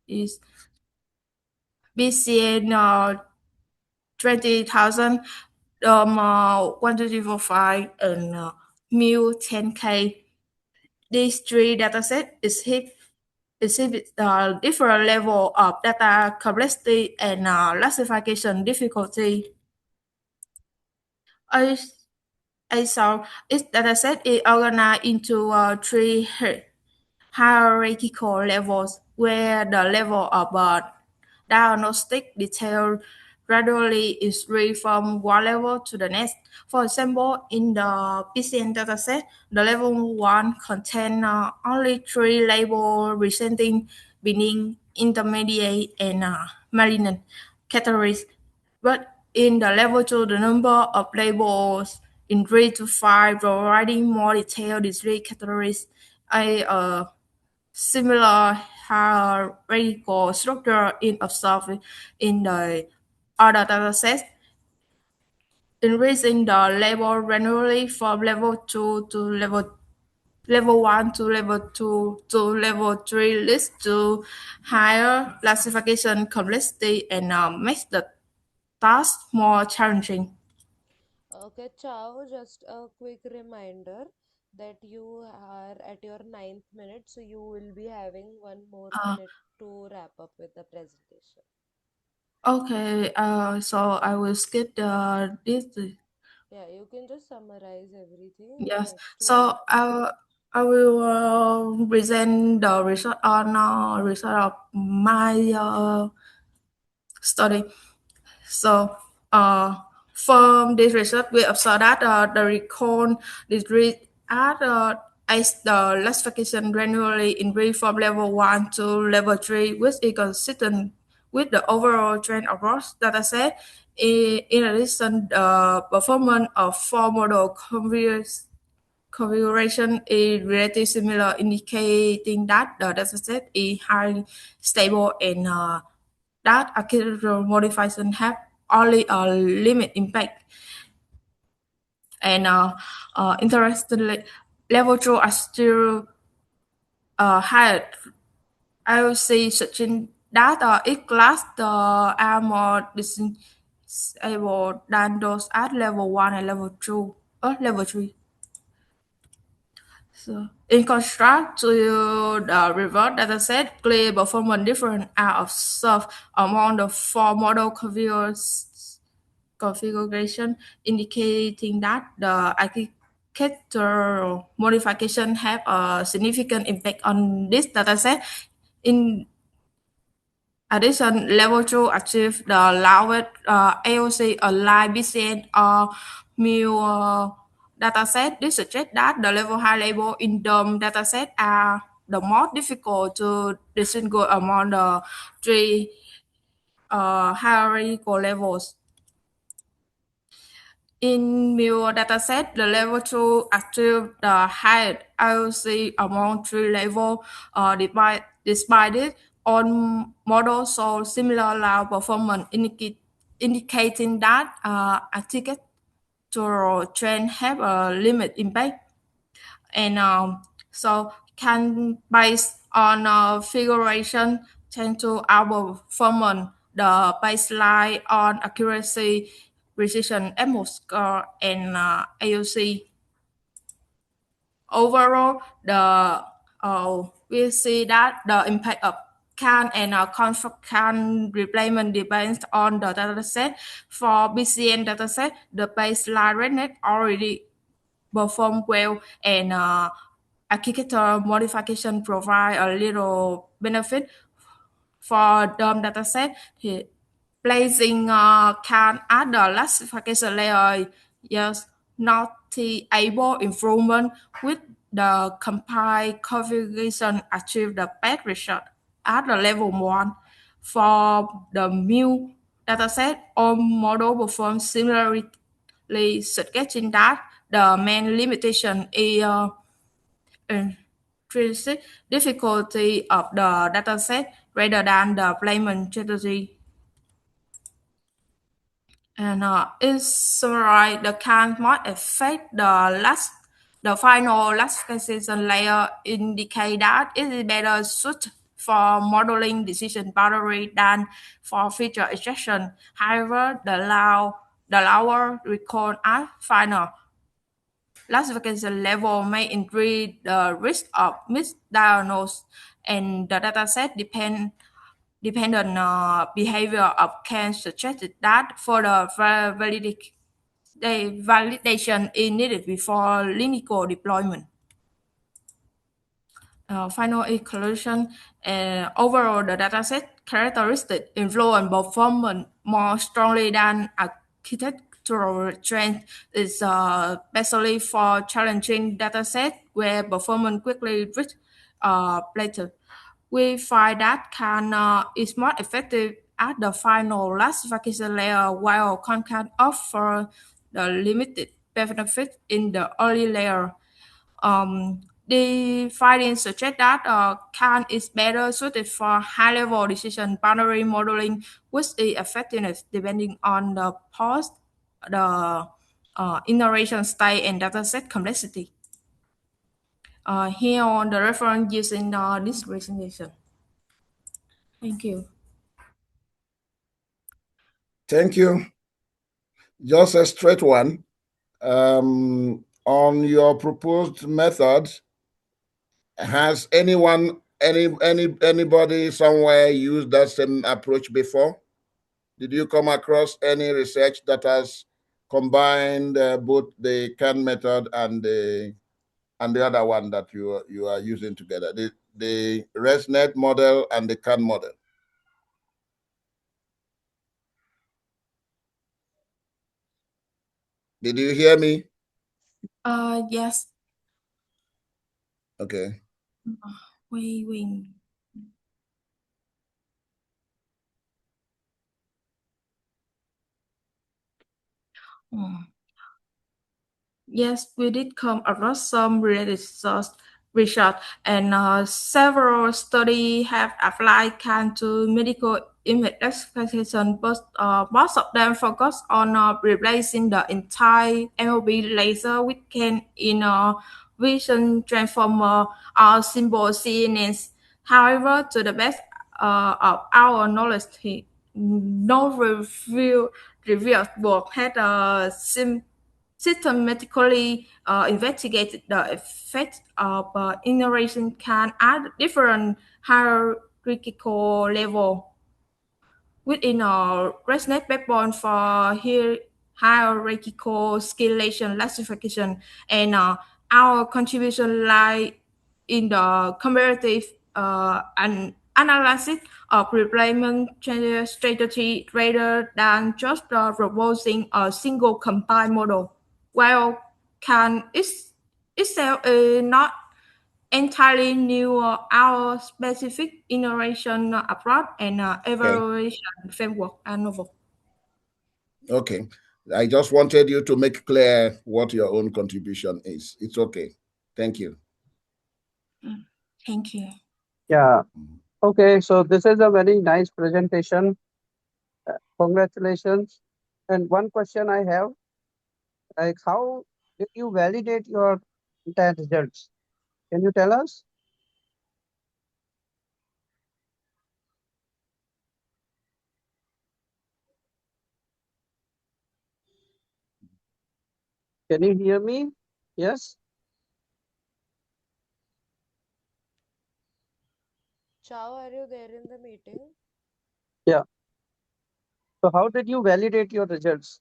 Is BCN 20,000, 124.5, and mu 10K. These three datasets exhibit different level of data complexity and classification difficulty. So each dataset is organized into three hierarchical levels, where the level of diagnostic detail gradually is raised from one level to the next. For example, in the PCN dataset, the level 1 contains only three labels presenting benign, intermediate, and malignant categories. But in the level 2, the number of labels increased to 5, providing more detailed disease categories. A similar hierarchical structure is observed in the other datasets, increasing the label randomly from level 2 to level 1 to level 2 to level 3 leads to higher classification complexity and makes the task more challenging. Okay, Chow, just a quick reminder that you are at your 9th minute, so you will be having 1 more minute to wrap up with the presentation. Okay, so I will skip this. Yeah, you can just summarize everything in the Yes. next So 1 minute. I will present the result of my study. So from this research, we observed that the recall decrease at as the classification gradually increase from level 1 to level 3, which is consistent with the overall trend across dataset. In addition, the performance of four model configuration is relatively similar, indicating that the dataset is highly stable and that architectural modification have only a limited impact. And interestingly, level 2 are still higher. I will say searching that each class are more disabled than those at level 1 and level 2, level 3. So, in contrast to the reverse dataset, clear performance difference are observed among the four model configuration, indicating that the architectural modification have a significant impact on this dataset. In addition, level 2 achieve the lowest AOC aligned BCN or mu dataset. This suggests that the level high label in the dataset are the most difficult to distinguish among the three hierarchical levels. In mu dataset, the level 2 achieve the highest IOC among three levels. Despite this, all models show similar low performance, indicating that architectural trends have a limited impact. And so can based on figuration tend to outperform the baseline on accuracy, precision, atmos score, and AUC. Overall, we see that the impact of CAN and CAN replacement depends on the dataset. For BCN dataset, the baseline RedNet already perform well, and architecture modification provide a little benefit. For DOM dataset, thì placing CAN at the last classification layer is notable improvement with the compiled configuration achieve the best result at the level 1. For the mu dataset, all model perform similarly, suggesting that the main limitation is intrinsic difficulty of the dataset rather than the placement strategy. And in summary, the CAN might affect the final classification layer, indicate that it is better suited for modeling decision boundary than for feature extraction. However, the lower record at final classification level may increase the risk of misdiagnosis, and the dataset dependent behavior of can suggested that further validation is needed before clinical deployment. Final conclusion, overall the dataset characteristic influence performance more strongly than architectural trend is especially for challenging dataset where performance quickly reach plateau. We find that CAN is more effective at the final classification layer, while CAN offer the limited benefit in the early layer. The findings suggest that CAN is better suited for high-level decision boundary modeling, with the effectiveness depending on the post, the iteration state, and dataset complexity. Here on the reference used in this presentation. Thank you. Thank you. Just a straight one. On your proposed method, has anybody somewhere used that same approach before? Did you come across any research that has combined both the CAN method and the other one that you are using together, the ResNet model and the CAN model? Did you hear me? Yes. Okay. We Yes, we did come across some related research, and several studies have applied CAN to medical image classification, but most of them focus on replacing the entire MOB laser with CAN in a vision transformer or symbol CNS. However, to the best of our knowledge, no review work had a systematically investigated the effects of iteration CAN at different hierarchical level within a ResNet backbone for hierarchical scalation classification, and our contribution lie in the comparative analysis of replacement strategy rather than just proposing a single compiled model. While CAN itself is not entirely new, our specific iteration approach and evaluation framework are novel. Okay. I just wanted you to make clear what your own contribution is. It's okay. Thank you. Thank you. Yeah. Okay. So this is a very nice presentation. Congratulations. And one question I have, like, how did you validate your test results? Can you tell us? Can you hear me? Yes? Chow, are you there in the meeting? Yeah. So how did you validate your results?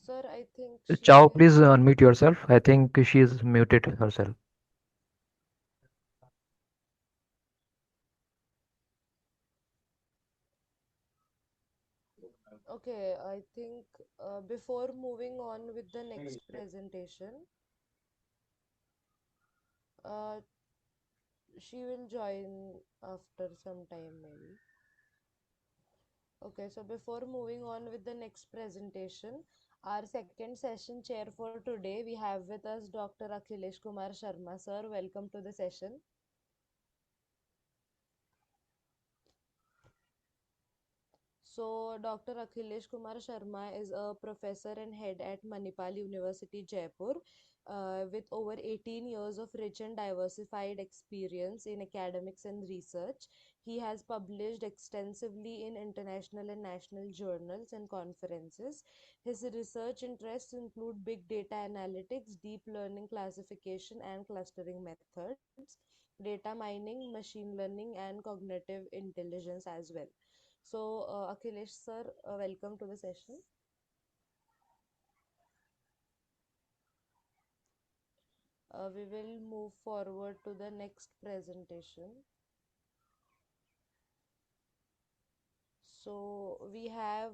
Sir, I think Chow, she. please unmute yourself. I think she is muted herself. Okay, I think before moving on with the next presentation, uh, she will join after some time maybe. Okay, so before moving on with the next presentation, our second session chair for today, we have with us Dr. Akhilesh Kumar Sharma. Sir, welcome to the session. So, Dr. Akhilesh Kumar Sharma is a professor and head at Manipal University, Jaipur, with over 18 years of rich and diversified experience in academics and research. He has published extensively in international and national journals and conferences. His research interests include big data analytics, deep learning classification and clustering methods, data mining, machine learning, and cognitive intelligence as well. So, Akhilesh sir, welcome to the session. We will move forward to the next presentation. So, we have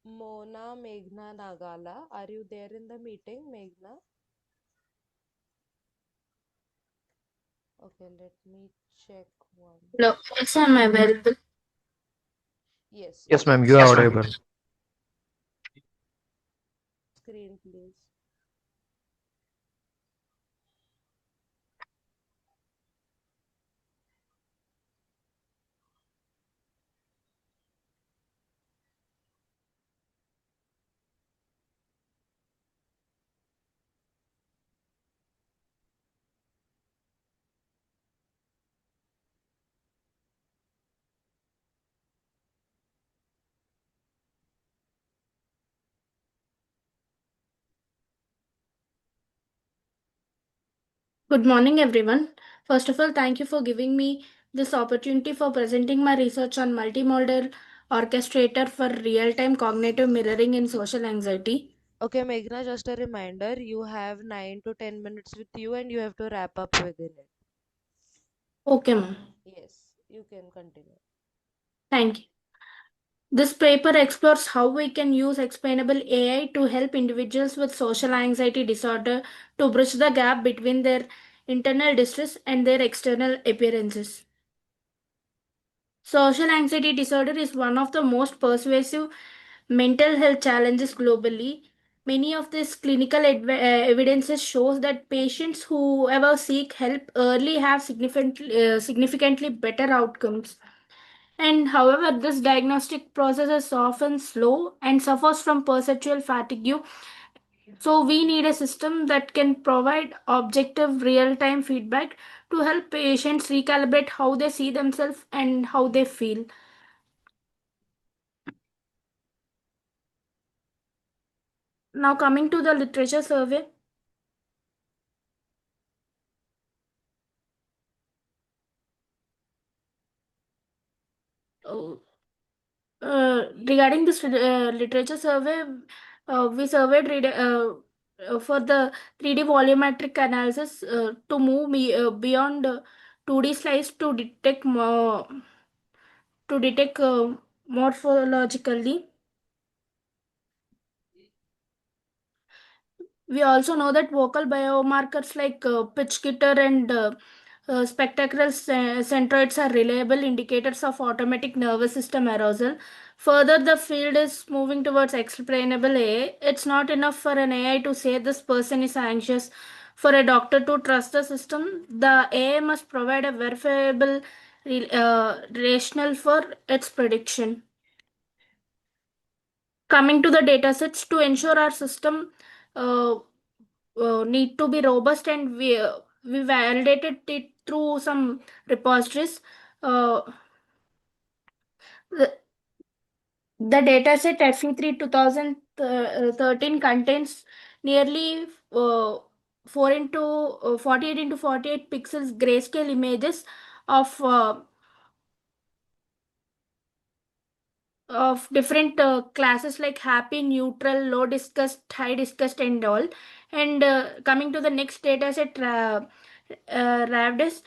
Mona Meghna Nagala. Are you there in the meeting, Meghna? Okay, let me check one. Hello, yes, I'm available. Yes, Yes, you ma'am, can you are share audible. screen, please. Good morning, everyone. First of all, thank you for giving me this opportunity for presenting my research on multimodal orchestrator for real-time cognitive mirroring in social anxiety. Okay, Meghna, just a reminder, you have 9 to 10 minutes with you and you have to wrap up within it. Okay, ma'am. Yes, you can continue. Thank you. This paper explores how we can use explainable AI to help individuals with social anxiety disorder to bridge the gap between their internal distress and their external appearances. Social anxiety disorder is one of the most pervasive mental health challenges globally. Many of these clinical evidences shows that patients who ever seek help early have significantly better outcomes. And however, this diagnostic process is often slow and suffers from perceptual fatigue. So we need a system that can provide objective real-time feedback to help patients recalibrate how they see themselves and how they feel. Now coming to the literature survey. Oh, regarding this literature survey, we surveyed for the 3D volumetric analysis to move beyond 2D slides to detect morphologically. We also know that vocal biomarkers like pitch jitter and spectacral centroids are reliable indicators of automatic nervous system arousal. Further, the field is moving towards explainable AI. It's not enough for an AI to say this person is anxious. For a doctor to trust the system, the AI must provide a verifiable rational for its prediction. Coming to the data sets, to ensure our system uh, need to be robust, and we validated it through some repositories. Uh, the, the dataset FE3 2013 contains nearly 48 into 48 pixels grayscale images of different classes like happy, neutral, low disgust, high disgust, and all. And coming to the next data set, Ravdes,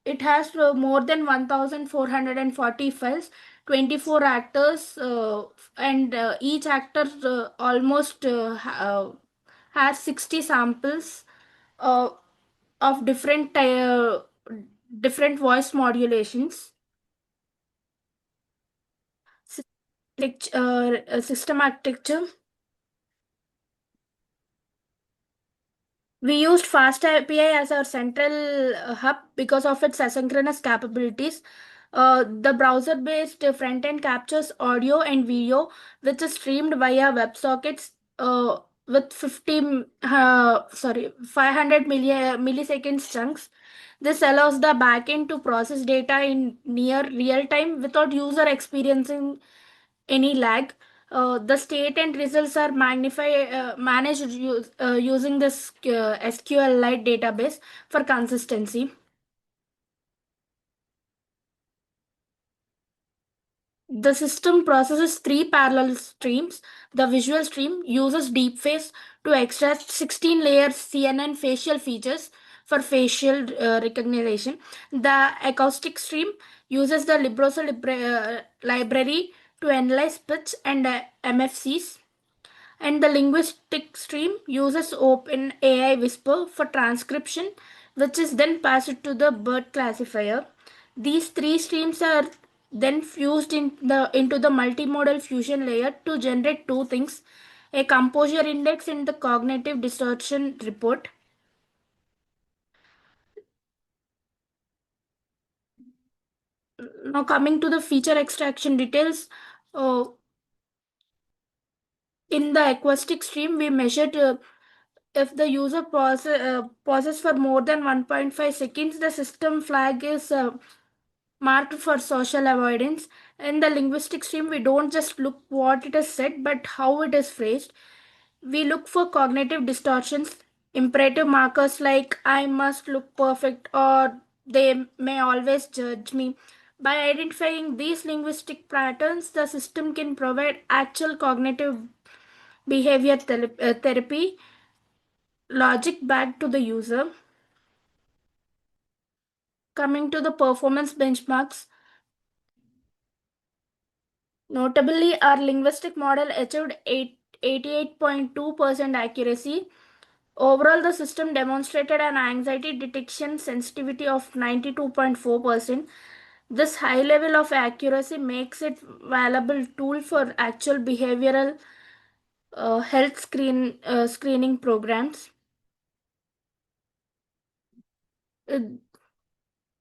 it has more than 1,440 files, 24 actors, and each actor almost has 60 samples uh, of different voice modulations. System architecture. We used Fast API as our central hub because of its asynchronous capabilities. The browser-based front-end captures audio and video, which is streamed via WebSockets with 500 milliseconds chunks. This allows the backend to process data in near real time without user experiencing any lag. The state and results are managed using this SQLite database for consistency. The system processes three parallel streams. The visual stream uses deepface to extract 16 layers CNN facial features for facial recognition. The acoustic stream uses the library to analyze pitch and MFCs. And the linguistic stream uses OpenAI Whisper for transcription, which is then passed to the BERT classifier. These three streams are then fused into the multimodal fusion layer to generate two things: a composure index and the cognitive distortion report. Now, coming to the feature extraction details, uh, in the acoustic stream, we measured if the user pauses for more than 1.5 seconds, the system flag is marked for social avoidance. In the linguistic stream, we don't just look what it is said, but how it is phrased. We look for cognitive distortions, imperative markers like I must look perfect or they may always judge me. By identifying these linguistic patterns, the system can provide actual cognitive behavior therapy logic back to the user. Coming to the performance benchmarks, notably, our linguistic model achieved 88.2% accuracy. Overall, the system demonstrated an anxiety detection sensitivity of 92.4%. This high level of accuracy makes it valuable tool for actual behavioral health screening programs. Uh,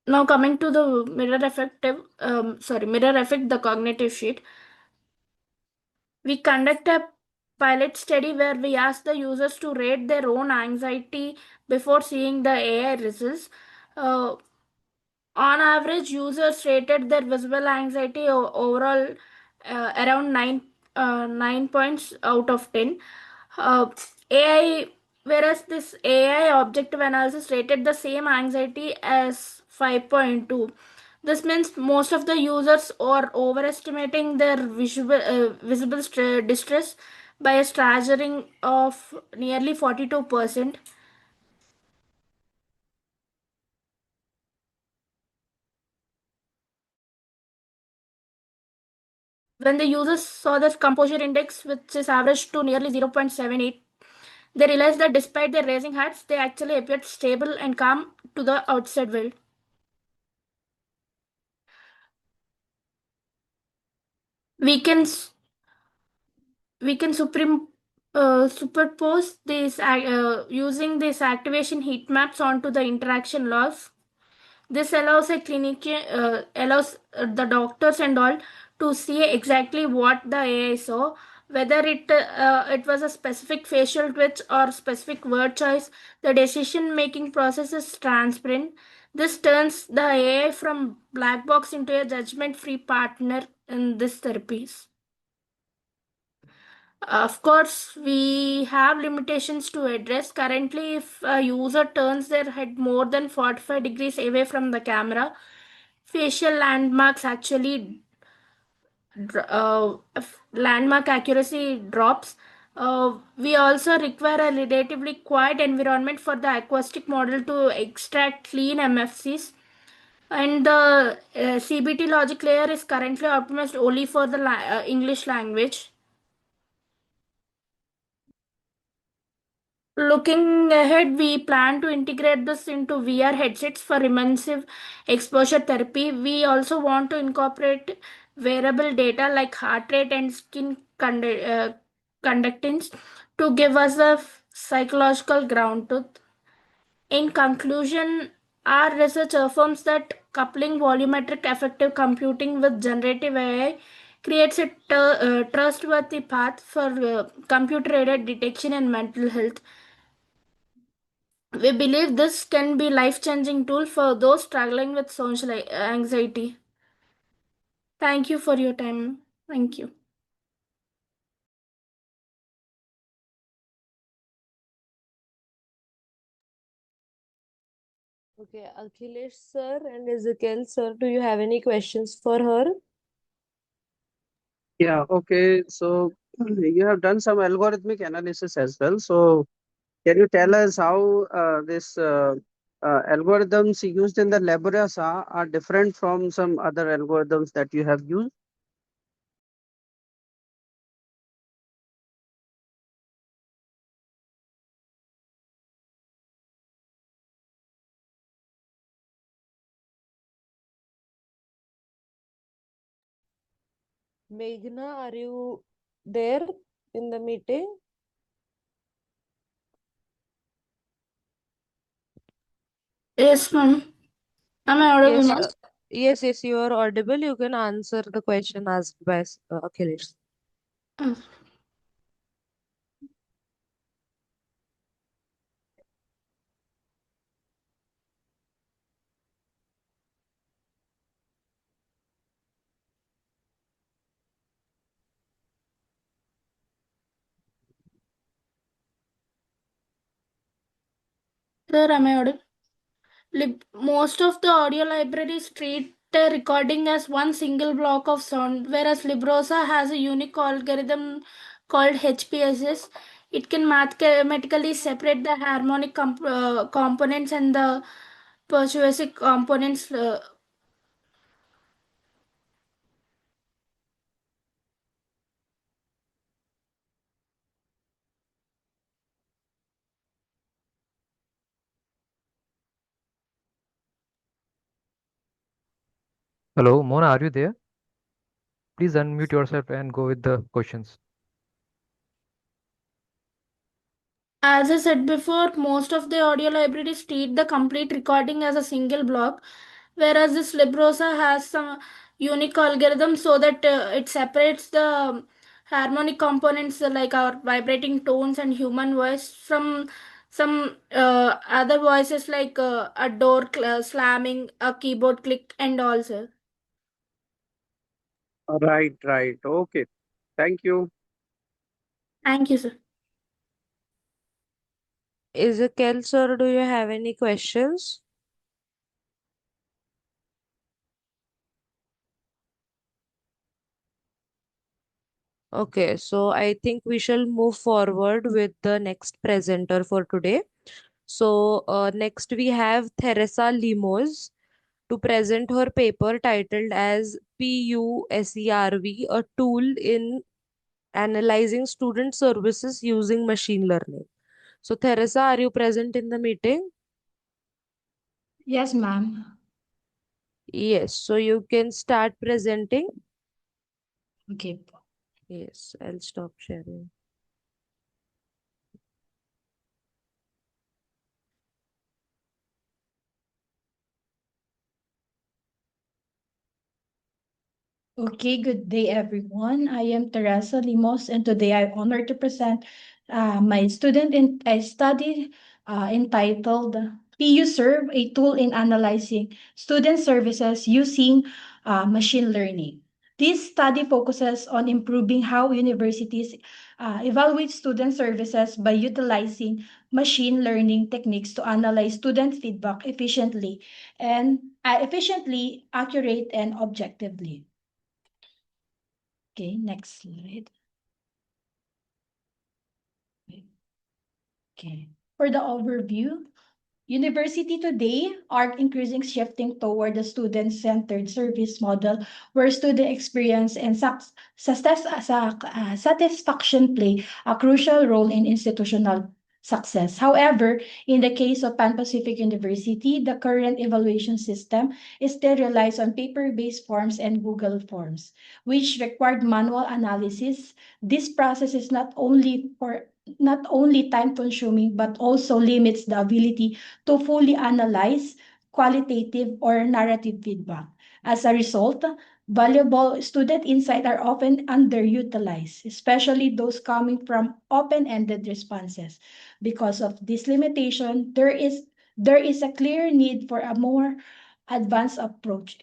Now coming to the mirror effect, the cognitive sheet. We conduct a pilot study where we ask the users to rate their own anxiety before seeing the AI results. Uh, on average, users rated their visible anxiety overall around 9 points out of 10. Uh, AI, whereas this AI objective analysis rated the same anxiety as 5.2. This means most of the users are overestimating their visible distress by a staggering of nearly 42%. When the users saw the composure index, which is averaged to nearly 0.78, they realized that despite their raising hearts, they actually appeared stable and calm to the outside world. We can superpose this using these activation heat maps onto the interaction logs. This allows the doctors and all to see exactly what the AI saw, whether it was a specific facial twitch or specific word choice. The decision making process is transparent. This turns the AI from black box into a judgment free partner in these therapies. Of course, we have limitations to address. Currently, if a user turns their head more than 45 degrees away from the camera, facial landmarks actually landmark accuracy drops. We also require a relatively quiet environment for the acoustic model to extract clean MFCs. And the CBT logic layer is currently optimized only for the English language. Looking ahead, we plan to integrate this into VR headsets for immersive exposure therapy. We also want to incorporate wearable data like heart rate and skin conductance to give us a psychological ground truth. In conclusion, our research affirms that coupling volumetric affective computing with generative AI creates a trustworthy path for computer-aided detection in mental health. We believe this can be life-changing tool for those struggling with social anxiety. Thank you for your time. Thank you. Okay, Akhilesh sir and Ezekiel sir, do you have any questions for her? Yeah, okay. So you have done some algorithmic analysis as well. So can you tell us how this algorithms used in the Laboriosa are different from some other algorithms that you have used? Meghna, are you there in the meeting? Yes, ma'am. Am I audible, Yes, ma'am? yes, you are audible. You can answer the question asked by Akhilesh. Uh, Sir, am I audible? Most of the audio libraries treat a recording as one single block of sound, whereas Librosa has a unique algorithm called HPSS. It can mathematically separate the harmonic components and the persuasive components. Hello, Mona, are you there? Please unmute yourself and go with the questions. As I said before, most of the audio libraries treat the complete recording as a single block, whereas this Librosa has some unique algorithm so that it separates the harmonic components like our vibrating tones and human voice from some other voices like a door slamming, a keyboard click, and also. Right, right. Okay. Thank you. Thank you, sir. Ezekiel sir, do you have any questions? Okay, so I think we shall move forward with the next presenter for today. So next we have Teresa Limos to present her paper titled as PUSERV, a tool in analyzing student services using machine learning. So Teresa, are you present in the meeting? Yes, ma'am. Yes, so you can start presenting. Okay. Yes, I'll stop sharing. Okay, good day everyone. I am Teresa Limos and today I'm honored to present my student in a study entitled PU Serve, a tool in analyzing student services using machine learning. This study focuses on improving how universities evaluate student services by utilizing machine learning techniques to analyze student feedback efficiently, accurate, and objectively. Okay, next slide. Okay. For the overview, university today are increasing shifting toward the student-centered service model where student experience and satisfaction play a crucial role in institutional success. However, in the case of Pan Pacific University, the current evaluation system still relies on paper-based forms and Google Forms, which required manual analysis. This process is not only time consuming but also limits the ability to fully analyze qualitative or narrative feedback. As a result, valuable student insights are often underutilized, especially those coming from open-ended responses. Because of this limitation, there is a clear need for a more advanced approach.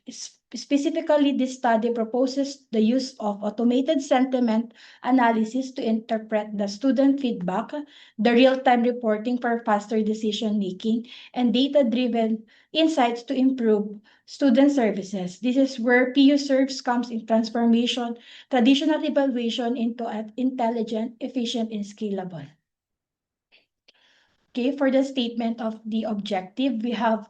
Specifically, this study proposes the use of automated sentiment analysis to interpret the student feedback, the real-time reporting for faster decision-making, and data-driven insights to improve student services. This is where PU serves comes in transformation, traditional evaluation into an intelligent, efficient, and scalable. Okay, for the statement of the objective, we have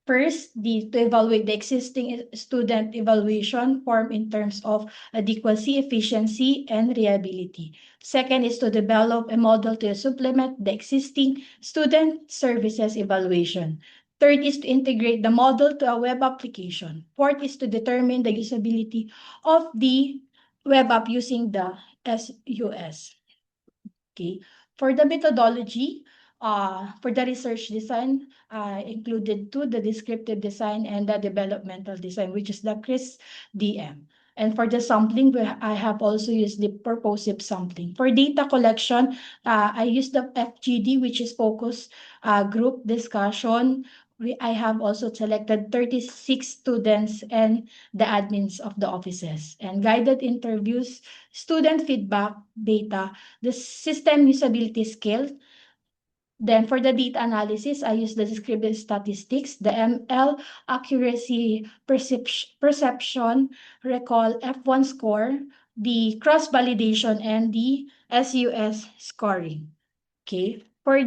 first, to evaluate the existing student evaluation form in terms of adequacy, efficiency, and reliability. Second is to develop a model to supplement the existing student services evaluation. Third is to integrate the model to a web application. Fourth is to determine the usability of the web app using the SUS. Okay. For the methodology, for the research design, included to the descriptive design and the developmental design, which is the CRIS DM. And for the sampling, I have also used the purposive sampling. For data collection, I use the FGD, which is focus group discussion. I have also selected 36 students and the admins of the offices. And guided interviews, student feedback data, the system usability scale. Then for the data analysis, I use the descriptive statistics, the ML accuracy perception, recall F1 score, the cross-validation, and the SUS scoring. Okay. For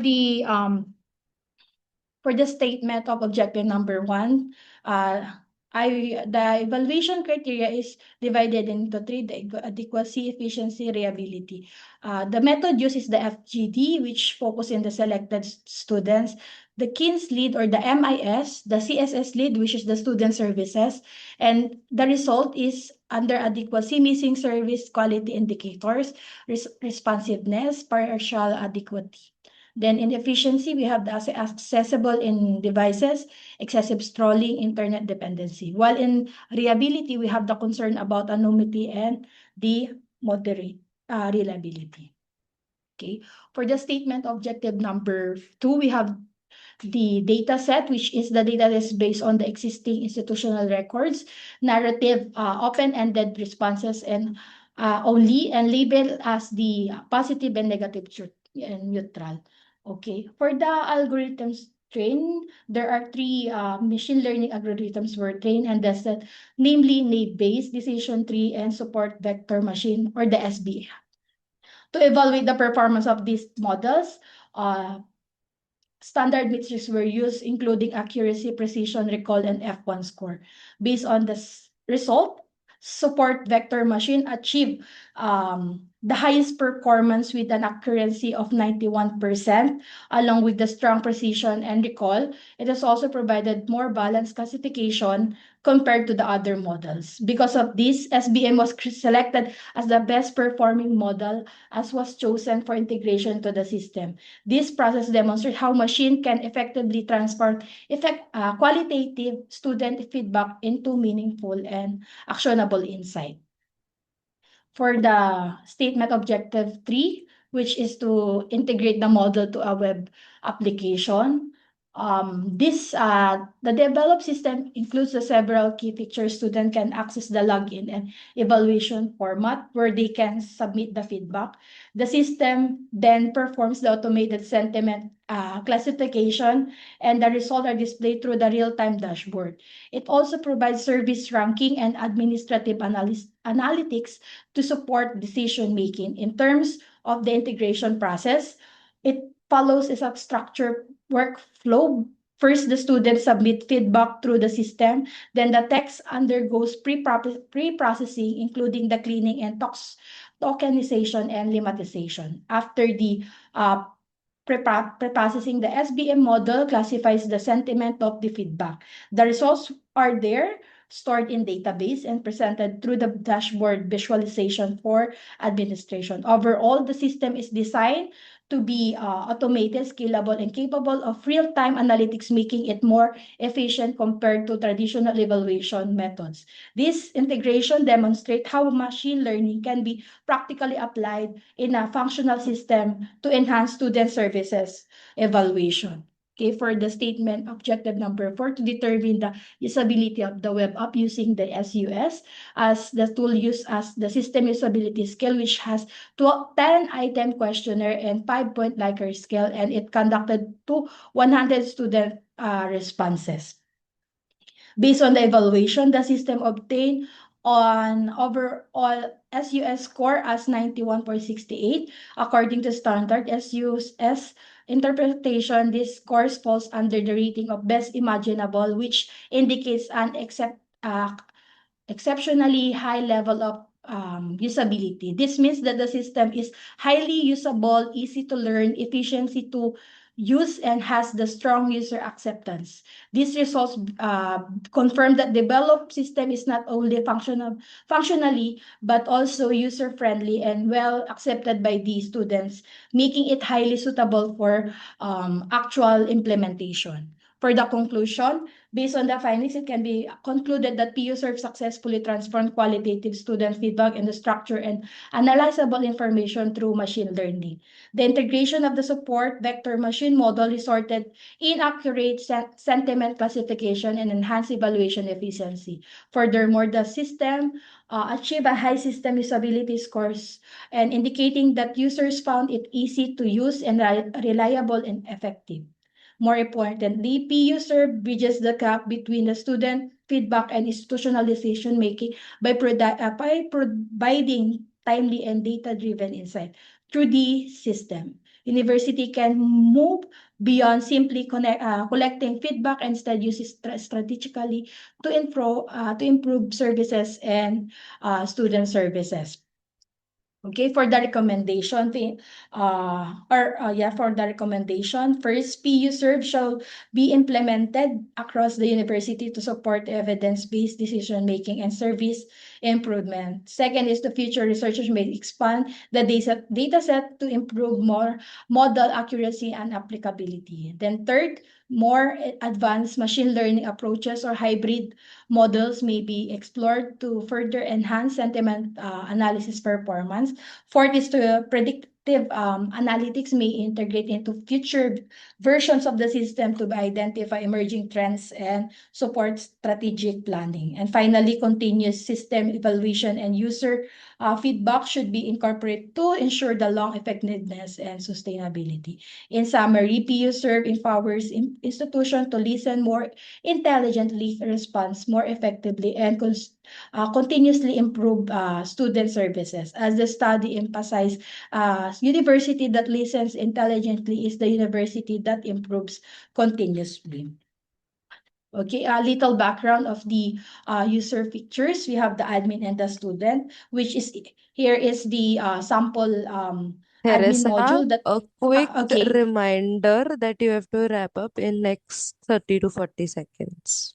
the statement of objective number one, the evaluation criteria is divided into three: the adequacy, efficiency, reliability. The method used is the FGD, which focus in the selected students, the KINS lead or the MIS, the CSS lead, which is the student services, and the result is under adequacy, missing service quality indicators, responsiveness, partial adequacy. Then in efficiency, we have the accessible in devices, excessive scrolling, internet dependency. While in reliability, we have the concern about anonymity and the moderate reliability. Okay. For the statement objective number two, we have the data set, which is the data that is based on the existing institutional records, narrative, open-ended responses, and only, and labeled as the positive and negative and neutral. Okay. For the algorithms trained, there are three machine learning algorithms were trained and tested, namely naive-Bayes, decision tree, and support vector machine, or the SBA. To evaluate the performance of these models, standard metrics were used, including accuracy, precision, recall, and F1 score. Based on the result, support vector machine achieved the highest performance with an accuracy of 91%, along with the strong precision and recall. It has also provided more balanced classification compared to the other models. Because of this, SBM was selected as the best performing model as was chosen for integration to the system. This process demonstrates how machine can effectively transport qualitative student feedback into meaningful and actionable insight. For the statement objective 3, which is to integrate the model to a web application. The developed system includes the several key features. Student can access the login and evaluation format where they can submit the feedback. The system then performs the automated sentiment classification, and the results are displayed through the real-time dashboard. It also provides service ranking and administrative analytics to support decision-making. In terms of the integration process, it follows a structured workflow. First, the students submit feedback through the system. Then the text undergoes pre-processing, including the cleaning and tokenization and lemmatization. After the preprocessing, the SBM model classifies the sentiment of the feedback. The results are there, stored in database and presented through the dashboard visualization for administration. Overall, the system is designed to be automated, scalable, and capable of real-time analytics, making it more efficient compared to traditional evaluation methods. This integration demonstrates how machine learning can be practically applied in a functional system to enhance student services evaluation. Okay, for the statement objective number 4, to determine the usability of the web app using the SUS as the tool used as the system usability scale, which has 10-item questionnaire and 5-point Likert scale, and it conducted to 100 student responses. Based on the evaluation, the system obtained on overall SUS score as 91.68. According to standard SUS interpretation, this score falls under the rating of best imaginable, which indicates an exceptionally high level of usability. This means that the system is highly usable, easy to learn, efficiency to use, and has the strong user acceptance. These results confirm that developed system is not only functionally, but also user-friendly and well accepted by the students, making it highly suitable for actual implementation. For the conclusion, based on the findings, it can be concluded that PUSERV successfully transformed qualitative student feedback into structure and analyzable information through machine learning. The integration of the support vector machine model resulted in accurate sentiment classification and enhanced evaluation efficiency. Furthermore, the system achieved a high system usability scores, and indicating that users found it easy to use and reliable and effective. More importantly, PUSERV bridges the gap between the student feedback and institutional decision making by providing timely and data-driven insight through the system. University can move beyond simply collecting feedback and instead use it strategically to improve services and student services. Okay, for the recommendation, for the recommendation, first, PUSERV shall be implemented across the university to support evidence-based decision-making and service improvement. Second is the future researchers may expand the data set to improve more model accuracy and applicability. Then third, more advanced machine learning approaches or hybrid models may be explored to further enhance sentiment analysis performance. Fourth is to predictive analytics may integrate into future versions of the system to identify emerging trends and support strategic planning. And finally, continuous system evaluation and user feedback should be incorporated to ensure the long effectiveness and sustainability. In summary, PUSERV empowers institutions to listen more intelligently, respond more effectively, and continuously improve student services. As the study emphasized, university that listens intelligently is the university that improves continuously. Okay, a little background of the user features. We have the admin and the student, which is here is the sample admin Teresa, module that a quick okay. reminder that you have to wrap up in next 30 to 40 seconds.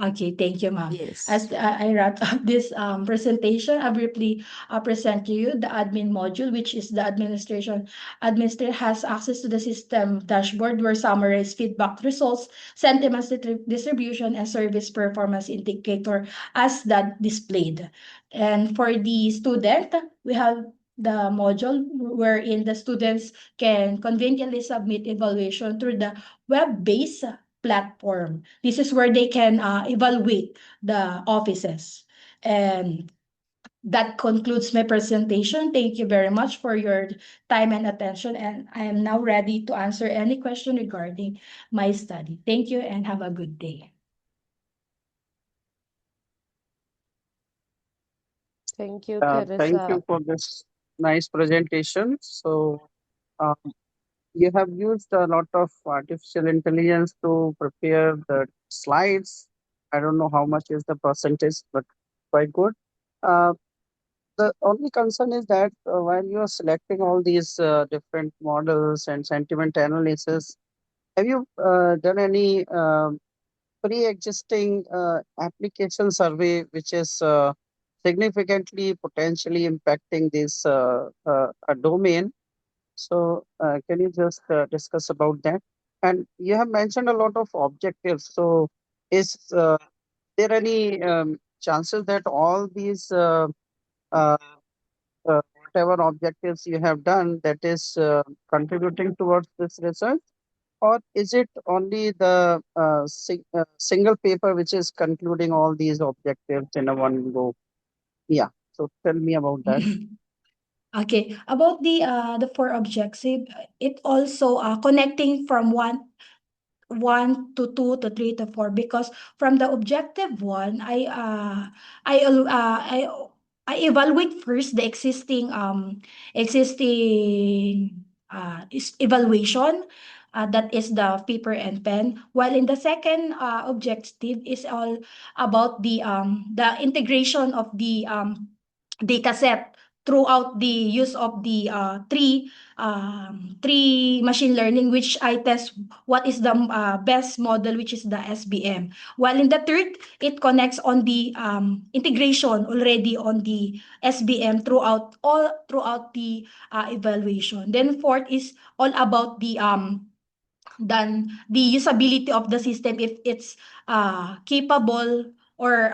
Okay, thank you, ma'am. Yes. As I wrap up this presentation, I briefly present to you the admin module, which is the administration. Administrator has access to the system dashboard where summarize feedback results, sentiments distribution, and service performance indicator as that displayed. And for the student, we have the module wherein the students can conveniently submit evaluation through the web-based platform. This is where they can evaluate the offices. And that concludes my presentation. Thank you very much for your time and attention. And I am now ready to answer any question regarding my study. Thank you and have a good day. Thank you, Thank you Teresa. for this nice presentation. So, um, you have used a lot of artificial intelligence to prepare the slides. I don't know how much is the percentage, but quite good. Uh, the only concern is that while you are selecting all these different models and sentiment analysis, have you done any pre-existing application survey which is significantly potentially impacting this domain? So can you just discuss about that? And you have mentioned a lot of objectives. So is there any chances that all these uh, whatever objectives you have done that is contributing towards this research? Or is it only the single paper which is concluding all these objectives in a one go? Yeah. So tell me about that. Okay, about the four objective, it also connecting from one to two to three to four because from the objective one I evaluate first the existing evaluation, that is the paper and pen, while in the second objective is all about the integration of the data set throughout the use of the three machine learning, which I test what is the best model, which is the SBM. While in the third, it connects on the integration already on the SBM throughout the evaluation. Then fourth is all about the usability of the system, if it's capable or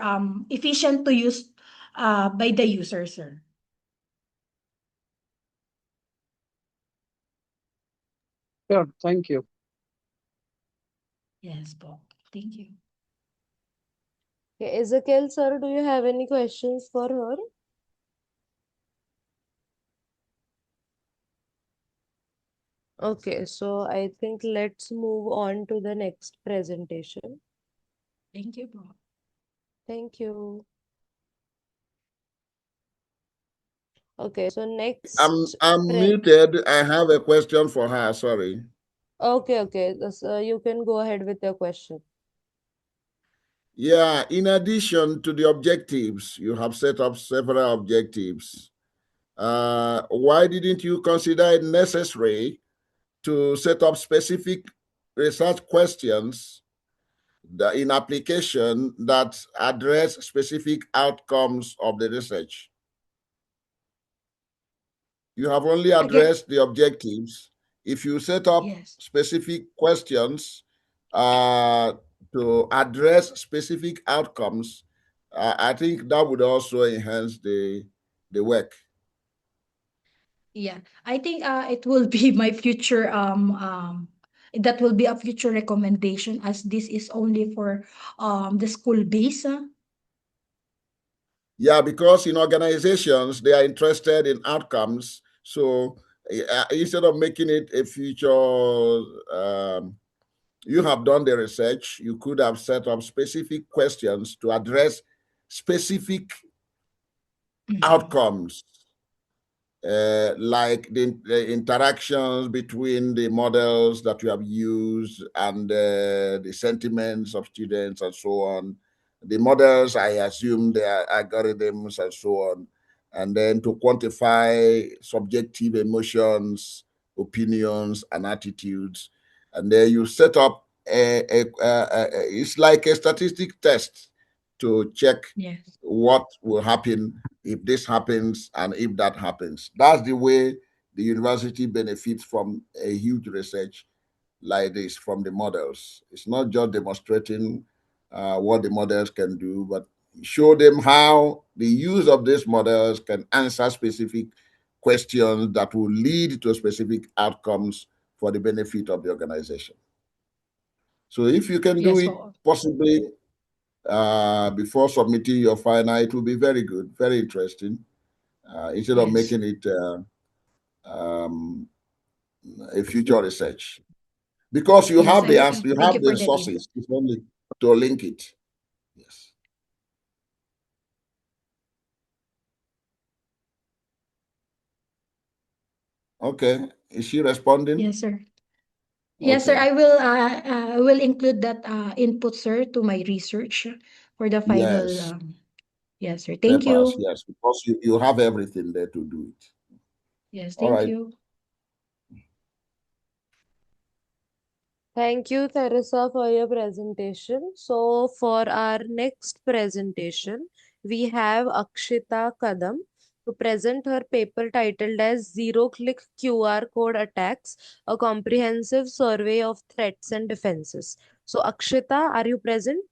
efficient to use by the user, sir. Sure. Thank you. Yes, po. Thank you. Okay, Ezekiel sir, do you have any questions for her? Okay, so I think let's move on to the next presentation. Thank you, po. Thank you. Okay, so next I'm pre muted. I have a question for her. Sorry. okay. You can go ahead with your question. Yeah, in addition to the objectives, you have set up several objectives. Why didn't you consider it necessary to set up specific research questions in application that address specific outcomes of the research? You have only Again, addressed the objectives. If you set up yes. specific questions uh, to address specific outcomes, I think that would also enhance the work. Yeah, I think it will be my future that will be a future recommendation, as this is only for the school base. Yeah, because in organizations, they are interested in outcomes. So instead of making it a future, you have done the research, you could have set up specific questions to address specific Mhm. outcomes. like the interactions between the models that you have used and the sentiments of students and so on. The models, I assume their algorithms and so on. And then to quantify subjective emotions, opinions, and attitudes. And then you set up it's like a statistic test to check Yes. what will happen if this happens and if that happens. That's the way the university benefits from a huge research like this from the models. It's not just demonstrating what the models can do, but show them how the use of these models can answer specific questions that will lead to specific outcomes for the benefit of the organization. So if you can do Yes. it possibly before submitting your final, it will be very good, very interesting. Instead of Yes. making it um, a future research, because you Yes. have the Thank answer, you. you Thank have you the for that info. resources. It's only to link it. Yes. Okay. Is she responding? Yes, sir. Yes, sir. Okay. I will include that input, sir, to my research for the final. Yes. Yes, sir. Thank Papers. you. Yes, because you have everything there to do it. Yes, All thank right. you. Thank you, Teresa, for your presentation. So, for our next presentation, we have Akshita Kadam to present her paper titled as Zero Click QR Code Attacks, a comprehensive survey of threats and defenses. So, Akshita, are you present?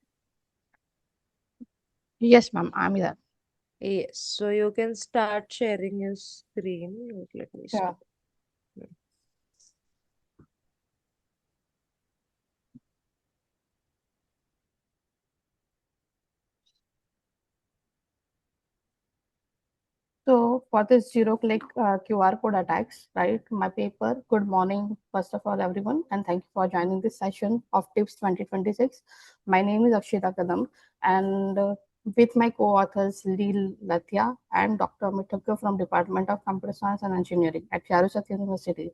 Yes, ma'am, I'm here. Yes. So, you can start sharing your screen. Wait, let me Sure. start. So for this zero-click QR code attacks, right? My paper. Good morning, first of all, everyone, and thank you for joining this session of TIPS 2026. My name is Akshita Kadam, and with my co-authors Lil Latia and Dr. Mithuka from Department of Computer Science and Engineering at Charusat University,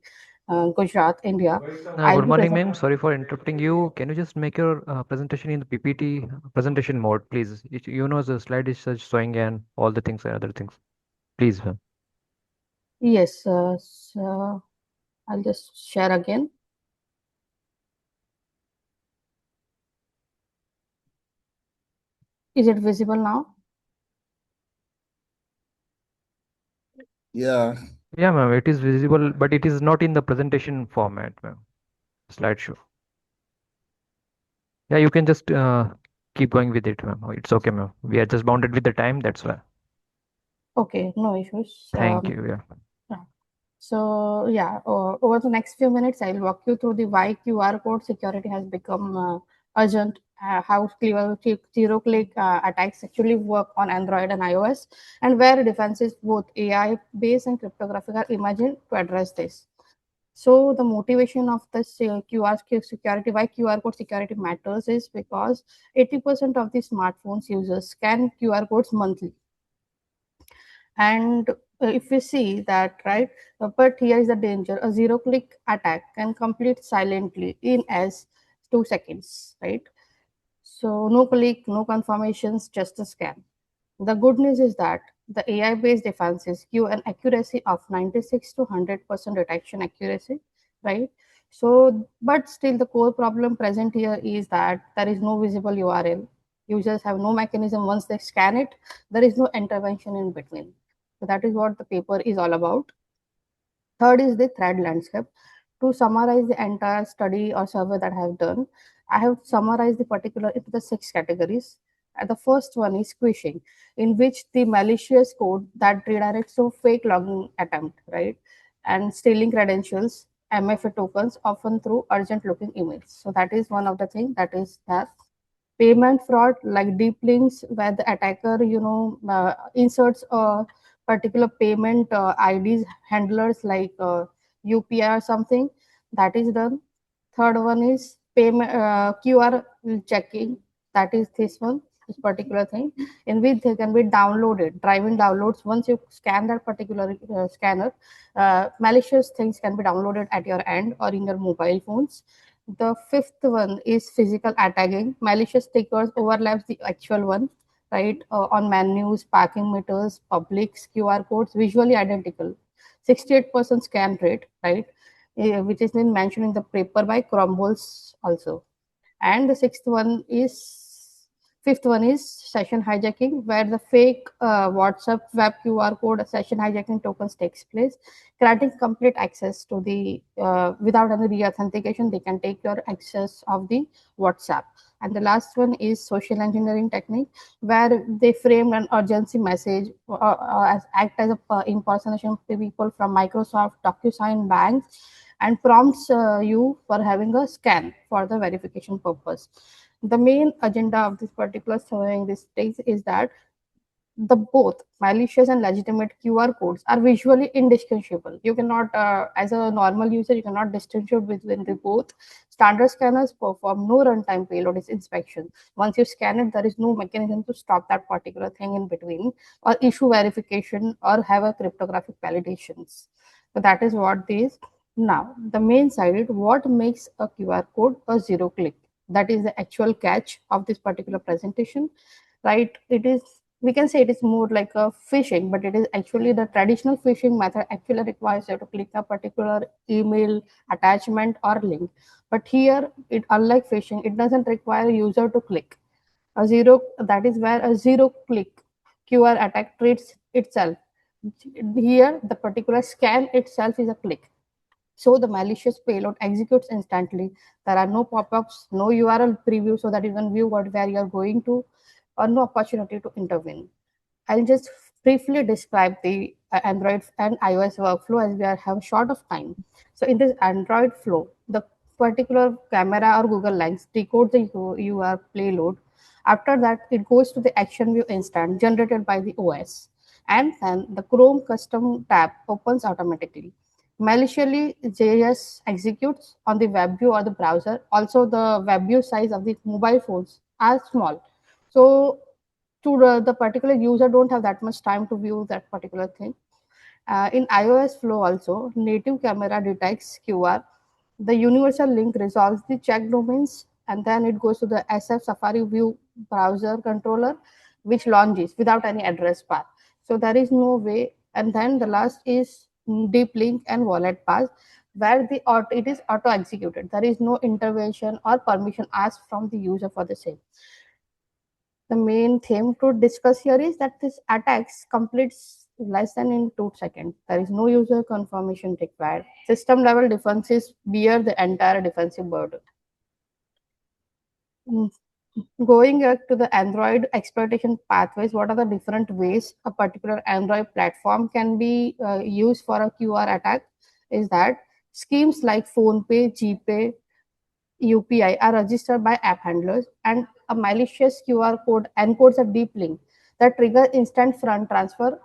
Gujarat, India. I'll Good be morning, presenting. ma'am. Sorry for interrupting you. Can you just make your presentation in the PPT presentation mode, please? You know, the slide is just showing and all the things and other things. Please, ma'am. Yes, so I'll just share again. Is it visible now? Yeah. Yeah, ma'am. It is visible, but it is not in the presentation format, ma'am. Slideshow. Yeah, you can just keep going with it, ma'am. It's okay, ma'am. We are just bounded with the time. That's why. Okay, no issues. Thank you. Yeah. Yeah. So yeah, over the next few minutes, I'll walk you through the why QR code security has become urgent, how zero-click attacks actually work on Android and iOS, and where defenses both AI-based and cryptographic are imagined to address this. So the motivation of this QR security, why QR code security matters, is because 80% of the smartphones users scan QR codes monthly. And if we see that, right, but here is the danger: a zero click attack can complete silently in as 2 seconds, right? So no click, no confirmations, just a scan. The good news is that the AI based defenses give an accuracy of 96 to 100% detection accuracy, right? So, but still, the core problem present here is that there is no visible URL. Users have no mechanism once they scan it, there is no intervention in between. So, that is what the paper is all about. Third is the thread landscape. To summarize the entire study or survey that I have done, I have summarized the particular into the 6 categories. The first one is squishing, in which the malicious code that redirects to fake login attempt, right? And stealing credentials, MFA tokens, often through urgent looking emails. So that is one of the things that is there. Payment fraud, like deep links, where the attacker inserts a particular payment IDs handlers like UPI or something, that is done. Third one is payment QR checking, that is this one. this particular thing, in which they can be downloaded, drive-in downloads. Once you scan that particular scanner, malicious things can be downloaded at your end or in your mobile phones. The fifth one is physical attacking. Malicious stickers overlaps the actual one, right? On menus, parking meters, publics, QR codes, visually identical. 68% scan rate, right? Which is been mentioned in the paper by Cromwell's also. And the fifth one is session hijacking, where the fake WhatsApp web QR code session hijacking tokens takes place, granting complete access to the without any re-authentication. They can take your access of the WhatsApp. And the last one is social engineering technique, where they frame an urgency message as act as a impersonation of people from Microsoft, DocuSign, banks, and prompts you for having a scan for the verification purpose. The main agenda of this particular showing this stage is that the both malicious and legitimate QR codes are visually indistinguishable. You cannot, as a normal user, you cannot distinguish between the both. Standard scanners perform no runtime payload inspection. Once you scan it, there is no mechanism to stop that particular thing in between, or issue verification, or have a cryptographic validations. So that is what this. Now, the main side, what makes a QR code a zero click? That is the actual catch of this particular presentation, right? It is, we can say it is more like a phishing, but it is actually the traditional phishing method actually requires you to click a particular email attachment or link. But here, it unlike phishing, it doesn't require user to click. A zero, that is where a zero click QR attack treats itself. Here, the particular scan itself is a click. So the malicious payload executes instantly. There are no pop-ups, no URL preview, so that you can view where you are going to, or no opportunity to intervene. I'll just briefly describe the Android and iOS workflow as we have short of time. So in this Android flow, the particular camera or Google Lens decode the UR payload. After that, it goes to the action view instant generated by the OS. And then the Chrome custom tab opens automatically. Maliciously, JS executes on the web view or the browser. Also, the web view size of the mobile phones are small. So to the particular user don't have that much time to view that particular thing. In iOS flow also, native camera detects QR. The universal link resolves the check domains, and then it goes to the SF Safari View browser controller, which launches without any address bar. So there is no way. And then the last is deep link and wallet pass, where it is auto executed. There is no intervention or permission asked from the user for the same. The main theme to discuss here is that this attacks completes less than in 2 seconds. There is no user confirmation required. System level defenses bear the entire defensive burden. Mm. Going back to the Android exploitation pathways, what are the different ways a particular Android platform can be used for a QR attack? Is that schemes like PhonePe, GPay, UPI are registered by app handlers, and a malicious QR code encodes a deep link that triggers instant fund transfer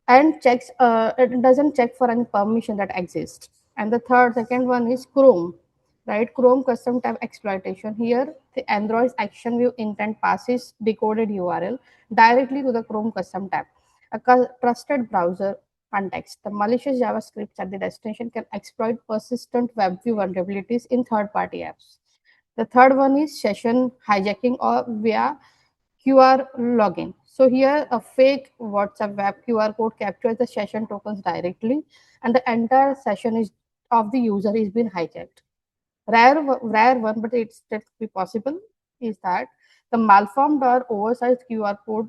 and checks it doesn't check for any permission that exists. And the second one is Chrome, right? Chrome custom tab exploitation. Here, the Android's action view intent passes decoded URL directly to the Chrome custom tab. A trusted browser context. The malicious JavaScript at the destination can exploit persistent web view vulnerabilities in third-party apps. The third one is session hijacking or via QR login. So here a fake WhatsApp web QR code captures the session tokens directly, and the entire session is of the user is being hijacked. Rare one, but it's still be possible, is that the malformed or oversized QR code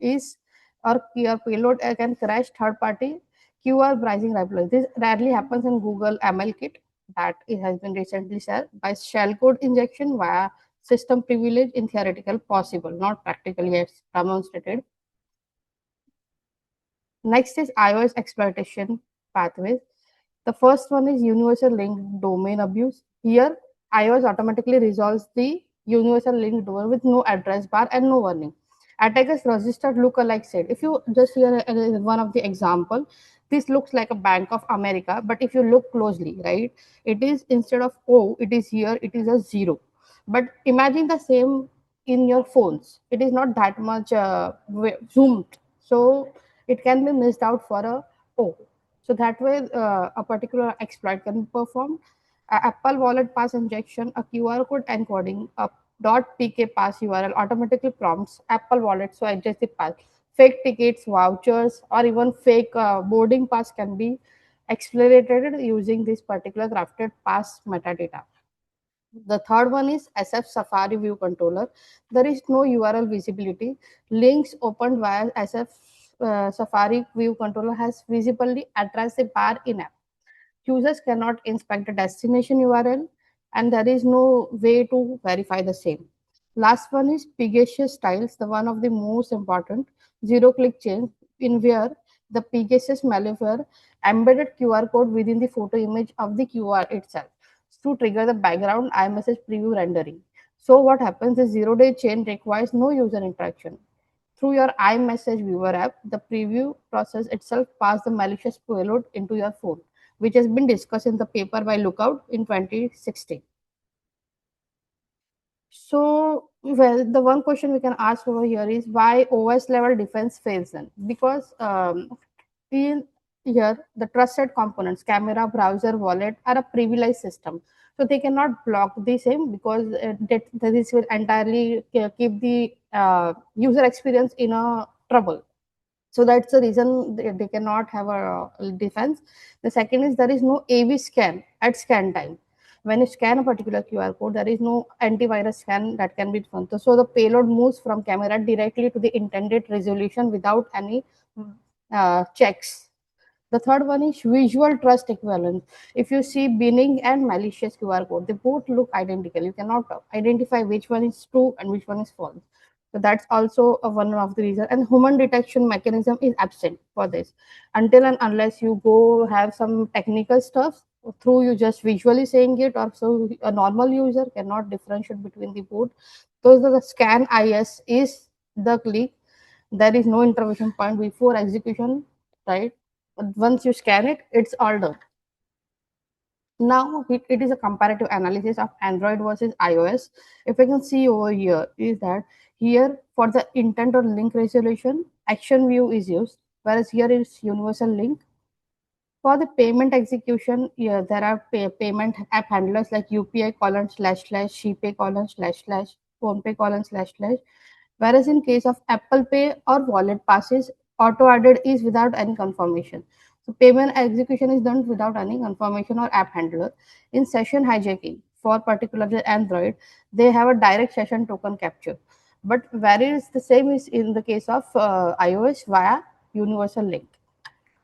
is or QR payload can crash third party QR browsing libraries. This rarely happens in Google ML kit, that it has been recently shared by shellcode injection via system privilege in theoretical possible, not practically yet demonstrated. Next is iOS exploitation pathways. The first one is universal link domain abuse. Here, iOS automatically resolves the universal link domain with no address bar and no warning. Attackers registered lookalike said. If you just hear one of the example, this looks like a Bank of America, but if you look closely, right, it is instead of O, it is here, it is a zero. But imagine the same in your phones. It is not that much zoomed, so it can be missed out for a O. So that way, a particular exploit can be performed. Apple Wallet pass injection, a QR code encoding, a .pk pass URL automatically prompts Apple Wallet to adjust the pass. Fake tickets, vouchers, or even fake boarding pass can be accelerated using this particular crafted pass metadata. The third one is SF Safari View Controller. There is no URL visibility. Links opened via SF Safari View Controller has visibly addressed the bar in app. Users cannot inspect the destination URL, and there is no way to verify the same. Last one is Pegasus styles, the one of the most important zero click chain, in where the Pegasus malware embedded QR code within the photo image of the QR itself to trigger the background iMessage preview rendering. So what happens is zero-day chain requires no user interaction. Through your iMessage viewer app, the preview process itself passes the malicious payload into your phone, which has been discussed in the paper by Lookout in 2016. So, well, the one question we can ask over here is why OS level defense fails then? Because in here, the trusted components, camera, browser, wallet, are a privileged system. So they cannot block the same because this will entirely keep the user experience in a trouble. So that's the reason they cannot have a defense. The second is there is no AV scan at scan time. When you scan a particular QR code, there is no antivirus scan that can be done. So the payload moves from camera directly to the intended resolution without any checks. The third one is visual trust equivalence. If you see binning and malicious QR code, they both look identical. You cannot identify which one is true and which one is false. So that's also one of the reasons. And human detection mechanism is absent for this. Until and unless you go have some technical stuff through you just visually saying it, or so a normal user cannot differentiate between the both. So the scan IS is the click. There is no intervention point before execution, right? Once you scan it, it's all done. Now it is a comparative analysis of Android versus iOS. If we can see over here is that here for the intent or link resolution, action view is used, whereas here is universal link. For the payment execution, yeah, there are payment app handlers like UPI colon slash slash, ShePay colon slash slash, PhonePe colon slash slash. Whereas in case of Apple Pay or wallet passes, auto added is without any confirmation. So payment execution is done without any confirmation or app handler. In session hijacking, for particularly Android, they have a direct session token capture. But whereas the same is in the case of iOS via universal link.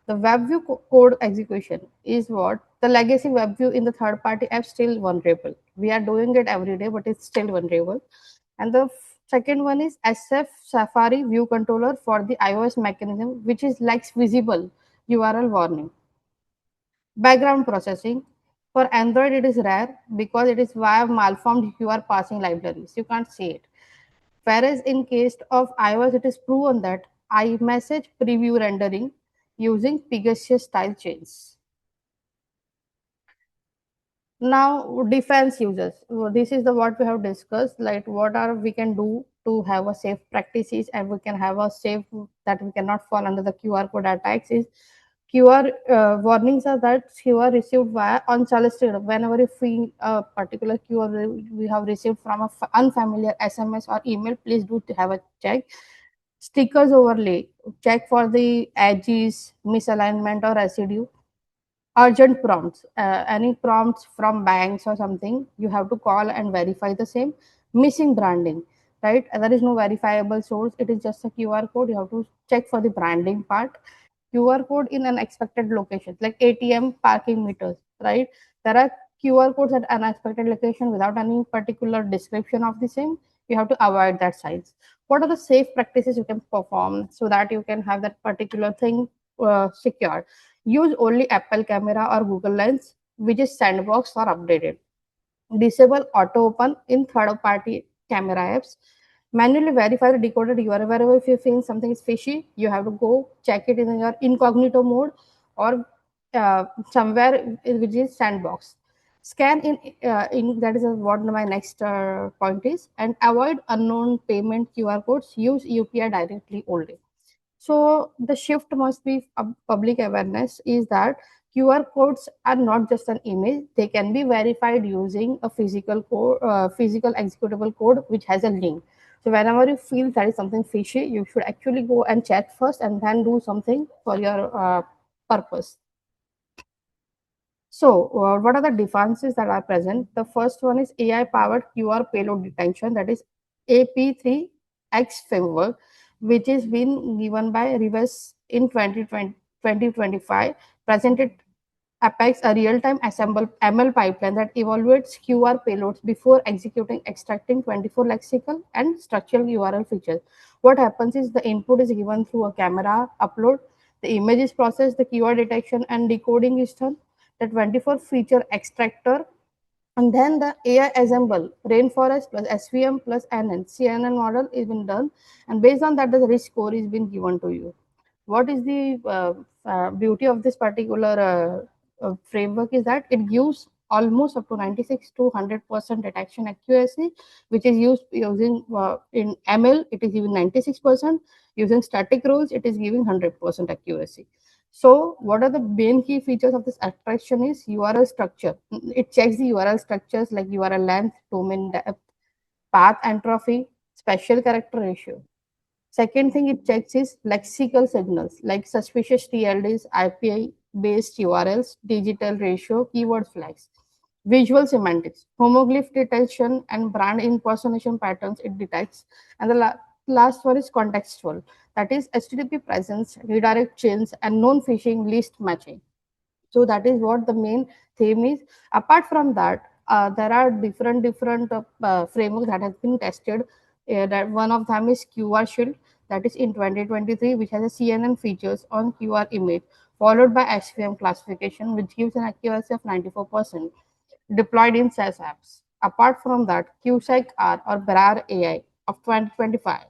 The WebView code execution is what the legacy WebView in the third party app still vulnerable. We are doing it every day, but it's still vulnerable. And the second one is SF Safari View Controller for the iOS mechanism, which is lacks visible URL warning. Background processing for Android it is rare because it is via malformed QR passing libraries. You can't see it. Whereas in case of iOS, it is proven that iMessage preview rendering using Pegasus style chains. Now, defense users. This is the what we have discussed. Like what are we can do to have a safe practices, and we can have a safe that we cannot fall under the QR code attacks. Is QR warnings are that QR received via unsolicited. Whenever you see a particular QR we have received from a unfamiliar SMS or email, please do have a check. Stickers overlay. Check for the edges, misalignment, or residue. Urgent prompts, any prompts from banks or something, you have to call and verify the same. Missing branding, right? There is no verifiable source, it is just a QR code. You have to check for the branding part. QR code in unexpected locations like ATM parking meters, right? There are QR codes at unexpected location without any particular description of the same. You have to avoid that sites. What are the safe practices you can perform so that you can have that particular thing secured? Use only Apple Camera or Google Lens, which is sandbox or updated. Disable auto open in third party camera apps. Manually verify the decoded URL. Wherever if you feel something is fishy, you have to go check it in your incognito mode or somewhere which is sandbox. Scan in that is what my next point is, and avoid unknown payment QR codes. Use UPI directly only. So the shift must be public awareness is that QR codes are not just an image; they can be verified using a physical code, physical executable code which has a link. So whenever you feel that is something fishy, you should actually go and check first and then do something for your purpose. So, what are the defenses that are present? The first one is AI powered QR payload detection, that is AP3X framework, which is been given by Reverse in 2025, presented Apex, a real-time assemble ML pipeline that evaluates QR payloads before executing, extracting 24 lexical and structural URL features. What happens is the input is given through a camera upload, the image is processed, the keyword detection and decoding is done, the 24 feature extractor, and then the AI assemble rainforest plus SVM plus NN CNN model is been done, and based on that the risk score is been given to you. What is the beauty of this particular framework is that it gives almost up to 96 to 100% detection accuracy, which is used using in ML it is giving 96%, using static rules it is giving 100% accuracy. So what are the main key features of this abstraction is URL structure. It checks the URL structures like URL length, domain depth, path entropy, special character ratio. Second thing it checks is lexical signals like suspicious TLDs, IPI based URLs, digital ratio, keyword flags. Visual semantics, homoglyph detection and brand impersonation patterns it detects. And the last one is contextual, that is HTTP presence, redirect chains, and known phishing list matching. So that is what the main theme is. Apart from that, there are different frameworks that has been tested. That one of them is QR Shield, that is in 2023, which has a CNN features on QR image, followed by SVM classification, which gives an accuracy of 94%, deployed in SaaS apps. Apart from that, QSEC-R or BRAR AI of 2025,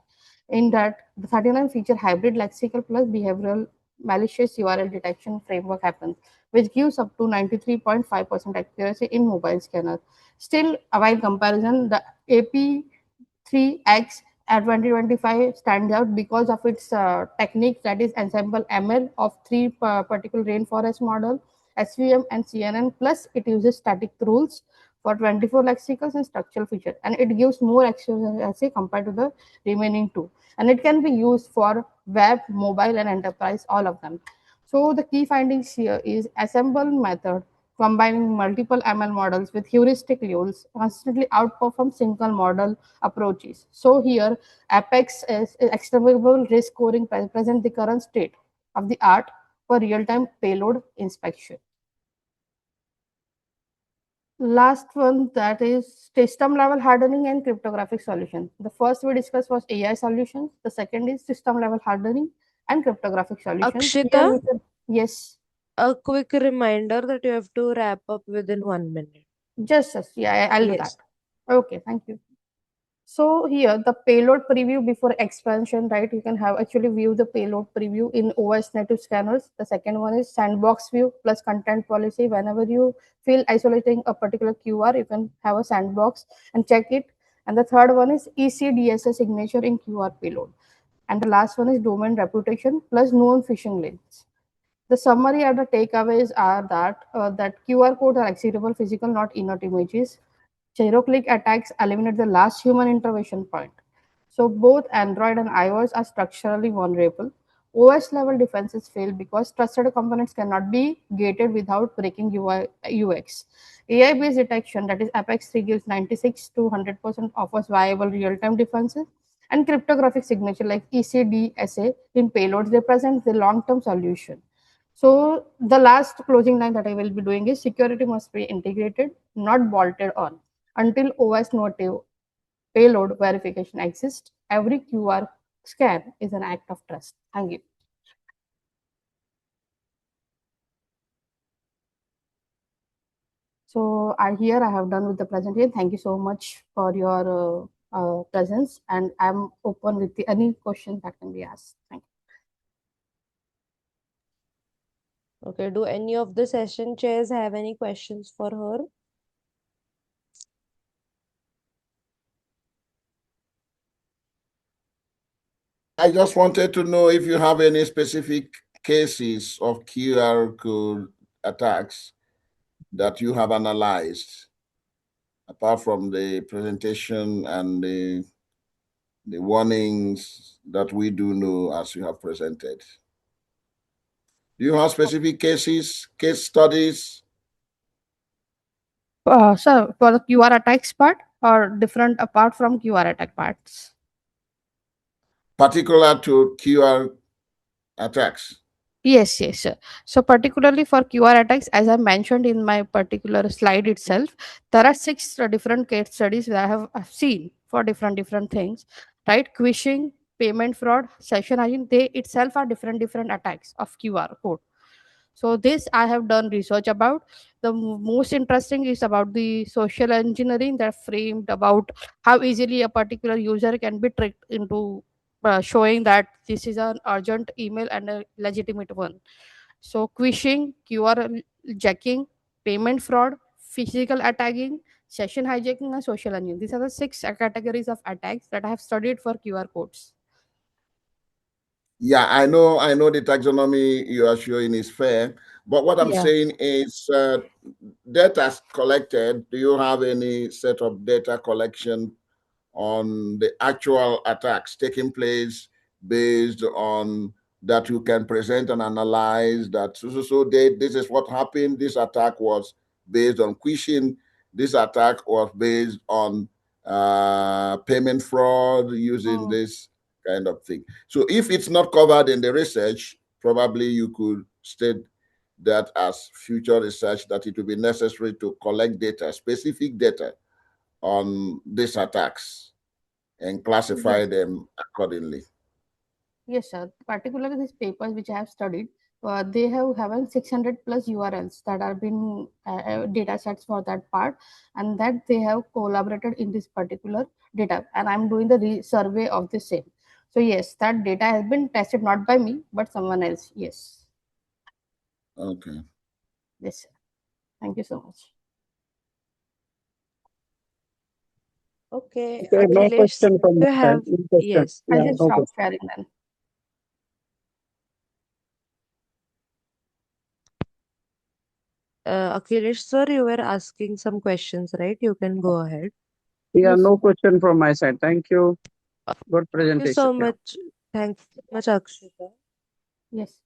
in that the 39 feature hybrid lexical plus behavioral malicious URL detection framework happens, which gives up to 93.5% accuracy in mobile scanner. Still, while comparison, the AP3X at 2025 stands out because of its technique, that is ensemble ML of three particular rainforest model, SVM and CNN, plus it uses static rules for 24 lexicals and structural features, and it gives more accuracy compared to the remaining two, and it can be used for web, mobile and enterprise, all of them. So the key findings here is assemble method combining multiple ML models with heuristic rules consistently outperform single model approaches. So here Apex is extremable risk scoring present the current state of the art for real-time payload inspection. Last one, that is system level hardening and cryptographic solution. The first we discussed was AI solutions. The second is system level hardening and cryptographic solutions. Akshita, Here we can, yes, a quick reminder that you have to wrap up within 1 minute. just yeah, I'll do that. Yes. Okay, thank you. So here the payload preview before expansion, right? You can have actually view the payload preview in OS native scanners. The second one is sandbox view plus content policy. Whenever you feel isolating a particular QR, you can have a sandbox and check it. And the third one is ECDSA signature in QR payload. And the last one is domain reputation plus known phishing links. The summary and the takeaways are that QR codes are executable physical, not inert images. Zero-click attacks eliminate the last human intervention point. So both Android and iOS are structurally vulnerable. OS level defenses fail because trusted components cannot be gated without breaking UX. AI-based detection, that is Apex 3 gives 96 to 100% offers viable real-time defenses, and cryptographic signature like ECDSA in payloads represents the long-term solution. So the last closing line that I will be doing is security must be integrated, not bolted on. Until OS native payload verification exists, every QR scan is an act of trust. Thank you. So here I have done with the presentation. Thank you so much for your presence, and I'm open with any questions that can be asked. Thank you. Okay, do any of the session chairs have any questions for her? I just wanted to know if you have any specific cases of QR code attacks that you have analyzed, apart from the presentation and the warnings that we do know as you have presented. Do you have specific cases, case studies? So for the QR attacks part or different apart from QR attack parts? Particular to QR attacks? Yes, yes, sir. So particularly for QR attacks, as I mentioned in my particular slide itself, there are six different case studies that I've seen for different things, right? Phishing, payment fraud, session hijacking, they itself are different attacks of QR code. So this I have done research about. The most interesting is about the social engineering that framed about how easily a particular user can be tricked into showing that this is an urgent email and a legitimate one. So phishing, QR jacking, payment fraud, physical attacking, session hijacking, and social engineering. These are the six categories of attacks that I have studied for QR codes. Yeah, I know the taxonomy you are showing is fair, but what I'm Yeah. saying is data collected. Do you have any set of data collection on the actual attacks taking place based on that you can present and analyze that this is what happened. This attack was based on phishing. This attack was based on payment fraud using Mm. this kind of thing. So if it's not covered in the research, probably you could state that as future research that it will be necessary to collect data, specific data on these attacks and classify Yes. them accordingly. Yes, sir. Particularly these papers which I have studied, they have having 600 plus URLs that are been data sets for that part, and that they have collaborated in this particular data. And I'm doing the survey of the same. So yes, that data has been tested not by me but someone else. Yes, Okay. yes, sir. Thank you so much. Okay, Okay, no Akhilesh, question from my you side. have, No question. yes, I'll Yeah, just no stop question. sharing then. Akhilesh sir, you were asking some questions, right? You can go ahead. Yeah, Yes, no sir. question from my side. Thank you. Good Thank you presentation. so Yeah. much. Thanks so much, Akshita. Yes.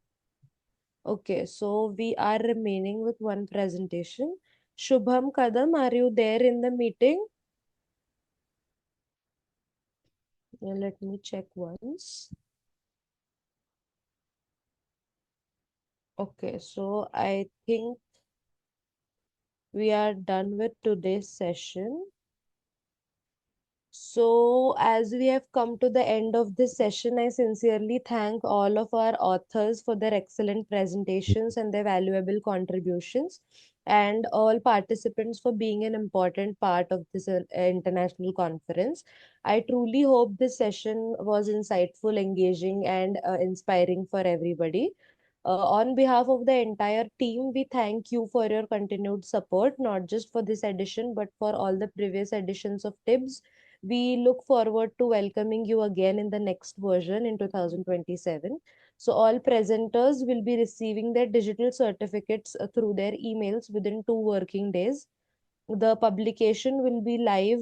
Okay, so we are remaining with one presentation. Shubham Kadam, are you there in the meeting? Let me check once. Okay, so I think we are done with today's session. So, as we have come to the end of this session, I sincerely thank all of our authors for their excellent presentations and their valuable contributions, and all participants for being an important part of this international conference. I truly hope this session was insightful, engaging, and inspiring for everybody. On behalf of the entire team, we thank you for your continued support, not just for this edition, but for all the previous editions of TIBS. We look forward to welcoming you again in the next version in 2027. So, all presenters will be receiving their digital certificates through their emails within 2 working days. The publication will be live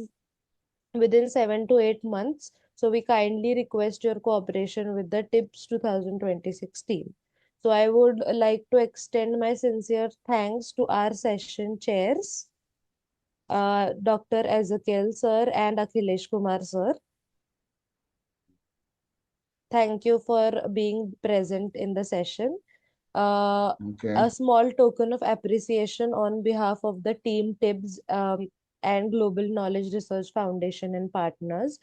within 7 to 8 months. So, we kindly request your cooperation with the TIPS 2026 team. So, I would like to extend my sincere thanks to our session chairs, Dr. Ezekiel sir and Akhilesh Kumar sir. Thank you for being present in the session. Uh, Okay. a small token of appreciation on behalf of the team TIBS and Global Knowledge Research Foundation and partners.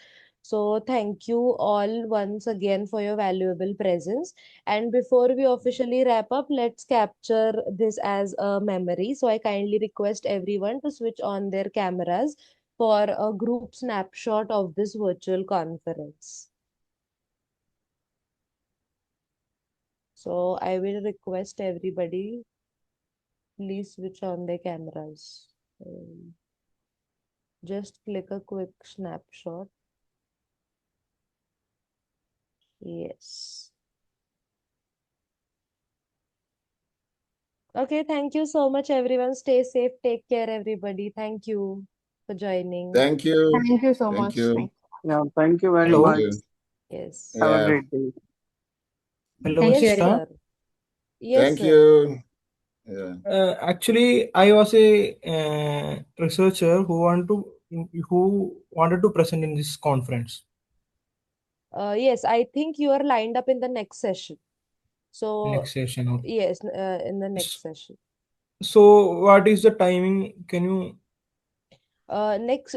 So, thank you all once again for your valuable presence. And before we officially wrap up, let's capture this as a memory. So, I kindly request everyone to switch on their cameras for a group snapshot of this virtual conference. So I will request everybody, please switch on their cameras. Just click a quick snapshot. Yes. Okay, thank you so much, everyone. Stay safe. Take care, everybody. Thank you for joining. Thank you. Thank you so Thank much. you. Thank Yeah, thank you very Thank Hello. much. you. Yes. Have a Yeah. great day. Hello, Yes, Thank you Ishita. very sir. Yes, Thank sir. you. Yeah. Actually, I was a researcher who wanted to present in this conference. Yes, I think you are lined up in the next session. So, Next session. Okay. yes, in the S- next session. So, what is the timing? Can you Next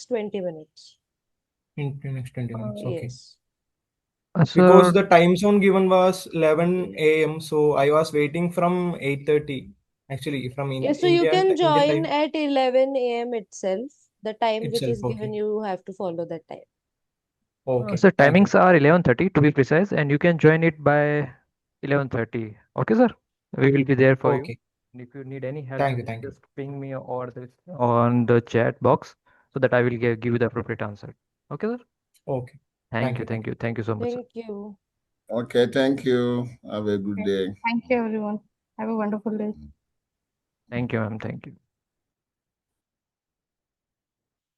20 minutes. in next 20 minutes? Okay. Yes. Because Sir, the time zone given was 11 Mm. a.m. So I was waiting from 8:30. Actually, from Yes, so you India can Indian join time at 11 a.m. itself. The time which itself. is given, Okay. you have to follow that time. Okay. sir, Thank you. timings are 11:30 to be precise, and you can join it by 11:30. Okay, sir. We will be there for you. Okay. And if you need any help, Thank you. Thank you. just ping me or this on the chat box so that I will give you the appropriate answer. Okay, sir. Okay. Thank Thank you, you. Thank thank you. you, thank you so much, sir. Thank you. Okay. Thank you. Have a good you. day. Thank you, everyone. Have a wonderful day. Thank you, ma'am. Thank you.